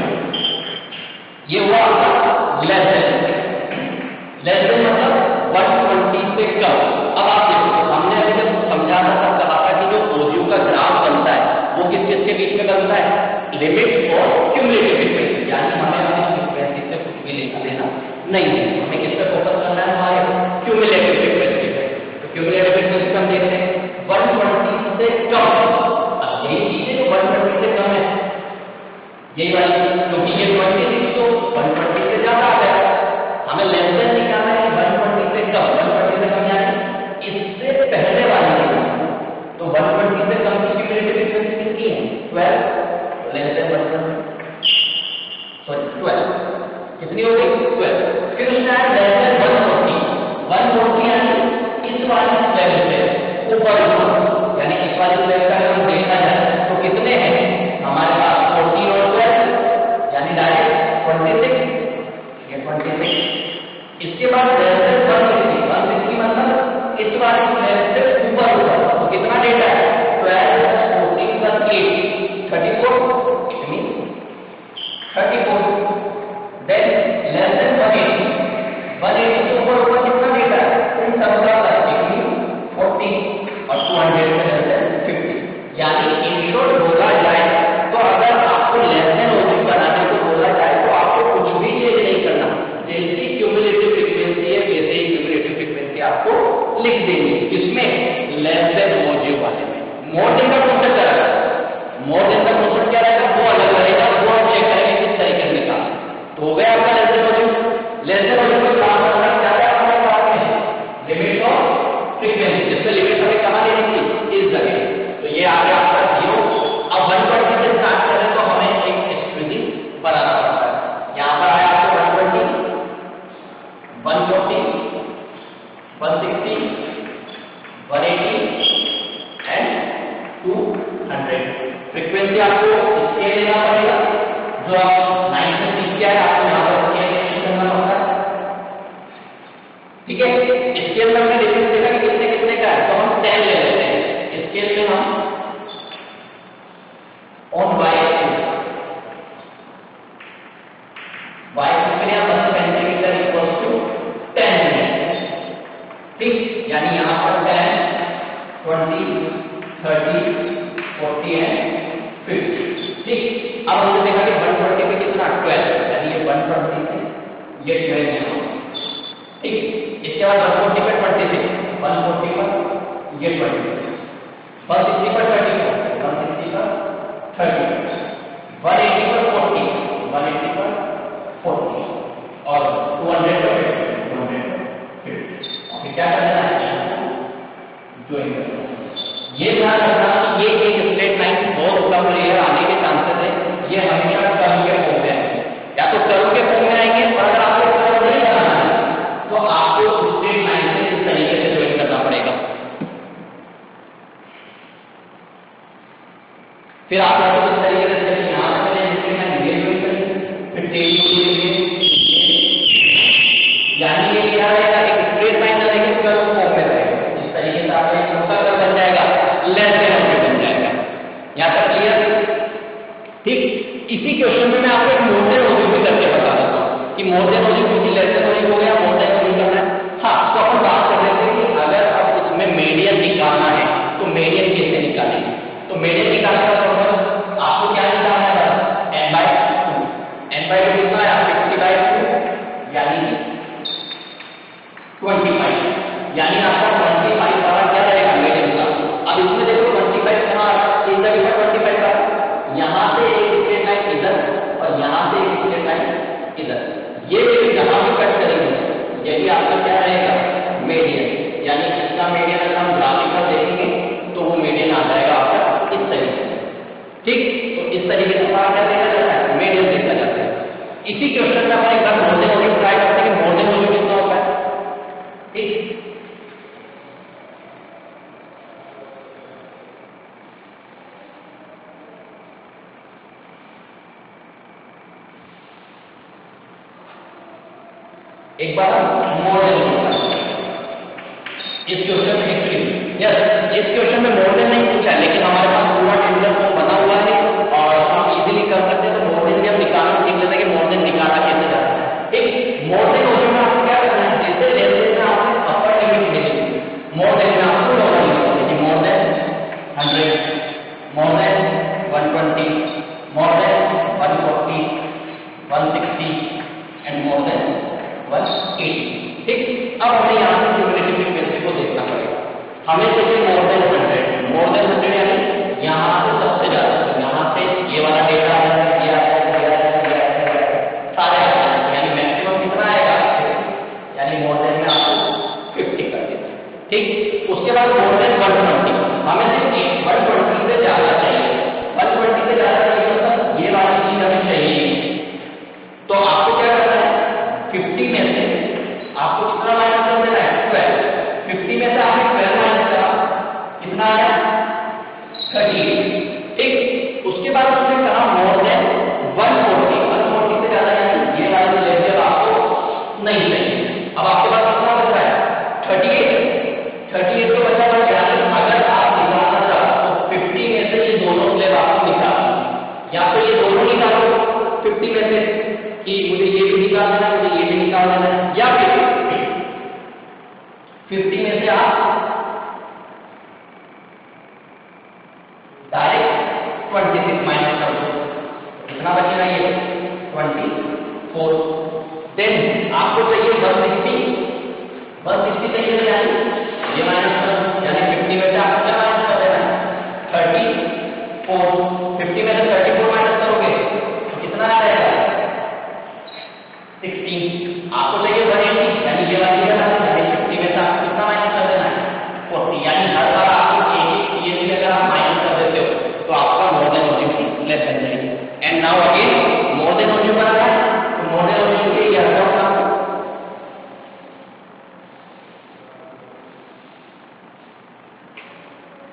ये हुआ आपका लेस देन। लेस देन मतलब 120 से कम। अब आप देखो, हमने अभी जब समझाना था, कहा था कि जो ओजियो का ग्राफ बनता है वो किस किस के बीच में बनता है, लिमिट और क्यूमुलेटिव फ्रीक्वेंसी। यानी हमें अपनी फ्रीक्वेंसी से कुछ भी लेना देना नहीं है, हमें किस पे फोकस करना है, हमारे क्यूमुलेटिव फ्रीक्वेंसी पे। तो क्यूमुलेटिव फ्रीक्वेंसी हम देखते हैं 120 से कम। अब यही चीजें जो 120 से कम है, यही वाली, क्योंकि ये 26 तो 120 से ज्यादा आ जाएगा। हमें लेस देन निकालना है 120 से कम, 120 से कम यानी इससे पहले वाली है। तो 120 से कम की क्यूमुलेटिव फ्रीक्वेंसी कितनी है, 12, लेस देन 120, सॉरी 12 कितनी हो गई, 12। फिर उसने आया लेस देन 140, 140 यानी इस वाली लेवल पे ऊपर, यानी इस वाली लेवल का अगर हम देखा जाए तो कितने हैं हमारे पास, 14 और 12 यानी डायरेक्ट 26, ये 26। इसके बाद लेस देन 160, 160 मतलब इस वाली लेवल से ऊपर ऊपर, तो कितना डेटा है, 12 plus 14 plus 8 34, it means 34। Than less than 180, 180 से ऊपर ऊपर कितना डेटा है, इन सब का प्लस, इट मींस 40 और 200 से लेस देन 50। यानी इन शॉर्ट बोला जाए तो अगर आपको लेस देन ओरिजिन बनाने को बोला जाए तो आपको कुछ भी y कितने 1 सेंटीमीटर इक्वल्स टू 10 मिनट। ठीक, यानी यहाँ पर 10, 20, 30, 40 एंड 50। ठीक, अब हमने देखा कि 120 पे कितना 12, यानी ये 120 से ये 12 यहाँ। ठीक, इसके बाद 140 पे 26, 140 पर ये 26, 160 पर 34, 160 पर 30, 180 पर 40, 180 पर 40 और 200 पर 50। ओके, क्या करना है? ज्वाइन करना है। ये ध्यान रखना कि ये एक स्ट्रेट लाइन बहुत कम लेयर आने के चांसेस है, ये हमेशा कर्व के फॉर्म में आएंगे, या तो कर्व के फॉर्म में आएंगे, और अगर आपको कर्व नहीं बनाना है तो आपको स्ट्रेट लाइन से इस तरीके से ज्वाइन करना पड़ेगा। फिर आप या तो इस तरीके से चलिए, यहाँ से पहले स्ट्रेट लाइन ये ज्वाइन करेंगे, फिर टेल को लेंगे, यानी ये क्या रहेगा? एक स्ट्रेट लाइन रहेगी, कर्व फॉर्म में रहेगा। इस तरीके से आपका एक छोटा कर्व बन जाएगा, लेस देन 100 बन जाएगा। यहाँ तक क्लियर? ठीक, इसी क्वेश्चन में मैं आपको एक मोर देन ओजी भी करके बता देता हूँ कि मोर देन ओजी क्योंकि लेस देन ओजी हो गया, मोर देन ओजी करना है। हाँ, तो अपन बात कर रहे थे कि अगर अब उसमें मीडियन निकालना है तो मीडियन कैसे निकालेंगे? तो मीडियन निकालने का फॉर्मूला आपको क्या निकालना है? n/2। n/2 कितना है? 50/2 यानी 25, यानी आपका 25 वाला क्या रहेगा? मीडियन का। अब इसमें देखो 25 कहाँ आ रहा है? इधर भी 25 का, यहाँ से एक स्ट्रेट लाइन इधर और यहाँ से एक स्ट्रेट लाइन इधर, ये जहाँ भी कट करेंगे यही आपका क्या रहेगा? मीडियन। यानी इसका मीडियन अगर हम ग्राफिकल देखेंगे तो वो मीडियन आ जाएगा आपका इस तरीके से। ठीक, तो इस तरीके से क्या देखा जाता है? मीडियन देखा जाता है। इसी क्वेश्चन में अपन एक बार मोर देन ओजी ट्राई करते हैं कि मोर देन ओजी कितना होता है। ठीक, एक बार मोर देन इस क्वेश्चन में एक्चुअली इस क्वेश्चन में मोर देन नहीं पूछा है, लेकिन हमारे पास पूरा टेबुलर फॉर्म बना हुआ है और हम इजीली कर सकते हैं। तो मोर देन भी हम निकालना सीख लेते हैं कि मोर देन निकालना कैसे जाता है। ठीक, मोर देन ओजी में आपको क्या करना है? जैसे लेस देन में आपने अपर लिमिट मिलेगी, मोर देन में आपको लोअर लिमिट मिलेगी। More than 100, more than 120, more than 140, 160 and more than 180। ठीक, अब हमें यहाँ से क्यूमुलेटिव फ्रीक्वेंसी को देखना पड़ेगा। हमें चाहिए मोर देन 100, मोर देन 100 यानी यहाँ से सबसे ज्यादा, यहाँ से ये वाला डेटा आ जाएगा, ये आ जाएगा, ये आ जाएगा, ये आ जाएगा, सारे आ जाएंगे, यानी मैक्सिमम कितना आएगा? 50, यानी मोर देन में आपको 50 कर देना। ठीक, उसके बाद मोर देन 120, हमें सिर्फ 120 से ज्यादा चाहिए। 120 से ज्यादा चाहिए मतलब ये वाली चीज हमें चाहिए, तो आपको क्या करना है? 50 में से आपको कितना माइनस कर देना है? 12। 50 में से आपने 12 माइनस करा, कितना आया? 38। ठीक, उसके बाद उसने कहा मोर देन 140, 140 से ज्यादा यानी ये वाली लेवल आपको नहीं चाहिए। अब आपके पास कितना बच रहा है? 38 तो बचा हुआ है। अगर आप निकालना चाहो तो 50 में से ये दोनों स्लेब आपको निकालना, या तो ये दोनों निकालो 50 में से कि मुझे ये भी निकालना है, मुझे ये भी निकालना है, या फिर 50 में से आप डायरेक्ट 26 माइनस कर दो, कितना बचेगा? ये 24। देन आपको चाहिए 160 चाहिए, यानी ये माइनस कर, यानी 50 में से आपको क्या माइनस कर देना है? 34। 50 में से 34 माइनस करोगे तो कितना आ जाएगा? 16। आपको चाहिए 180, यानी ये वाली जगह 50 में से आपको कितना माइनस कर देना है? 40, यानी हर बार आपको ये भी अगर आप माइनस कर देते हो तो आपका मोर देन ओजी लेस बन जाएगी। And now again more than ogive बना है, तो मोर देन ओजी के ये हटा होगा,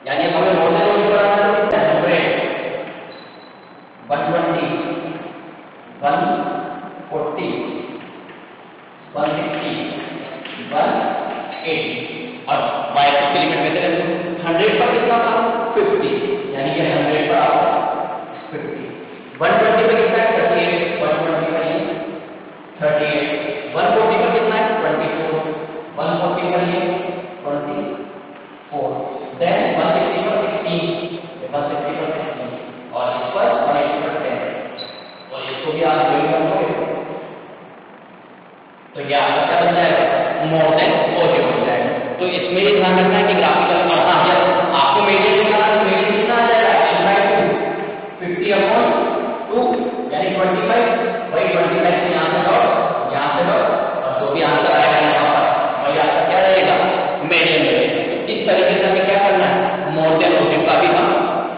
यानी हमें मोर देन ओजी बनाना है तो कितना है? 120, 140, 160, 180 और y की लिमिट में से 100 पर कितना था? 50, यानी कि 100 पर आपका 50। 120 पे कितना है? 38। 120 पर ये तो ये आपका क्या बन जाएगा, मोर देन पॉजिटिव बन जाएगा। तो इसमें ये ध्यान रखना है कि ग्राफिकल और हाँ जब आपको मीडियन निकालना है तो मीडियन कितना आ जाएगा, n/2 50/2 यानी 25, वही 25 से यहाँ से डॉट यहाँ से डॉट और जो भी आंसर आएगा यहाँ पर वही आपका क्या रहेगा, मीडियन रहेगा। तो इस तरीके से हमें क्या करना है, मोर देन पॉजिटिव का भी हम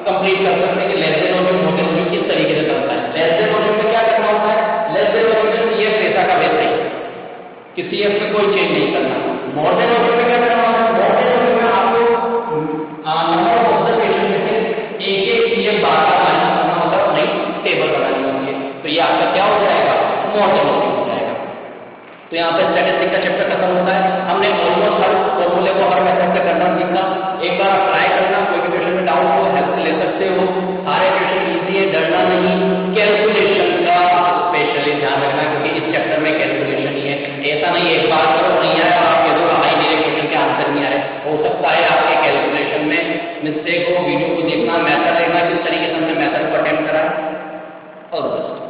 कंप्लीट कर सकते हैं कि less than positive more than positive किस तरीके से करता है। लेस देन पॉजिटिव में क्या करना होता है, लेस देन पॉजिटिव में ये पैसा का बेस है, किसी एफ में कोई चेंज नहीं करना। मोर देन पॉजिटिव में क्या करना होता है, मोर देन पॉजिटिव में आपको नंबर ऑफ ऑब्जर्वेशन में से एक ये बार बार माइनस करना होता है, नई टेबल बनानी होती है। तो ये आपका क्या हो जाएगा, मोर देन पॉजिटिव हो जाएगा। तो यहाँ पे स्टैटिस्टिक्स का चैप्टर खत्म होता है। हमने ऑलमोस्ट हर फॉर्मूले को हर मेथड से करना सीखा। एक बार आप ट्राई करना, कोई भी क्वेश्चन में डाउट हो हेल्प ले सकते हो। सारे क्वेश्चन इजी है, डरना नहीं। कैलकुलेशन का स्पेशली ध्यान रखना क्योंकि इस चैप्टर में कैलकुलेशन ही है। ऐसा नहीं एक बार करो नहीं आया और आप कह दो भाई मेरे क्वेश्चन के आंसर नहीं आ रहे। हो सकता है आपके कैलकुलेशन में मिस्टेक हो। वीडियो को देखना, मेथड देखना, किस तरीके से हमने मेथड को अटेम्प्ट करा। All the best.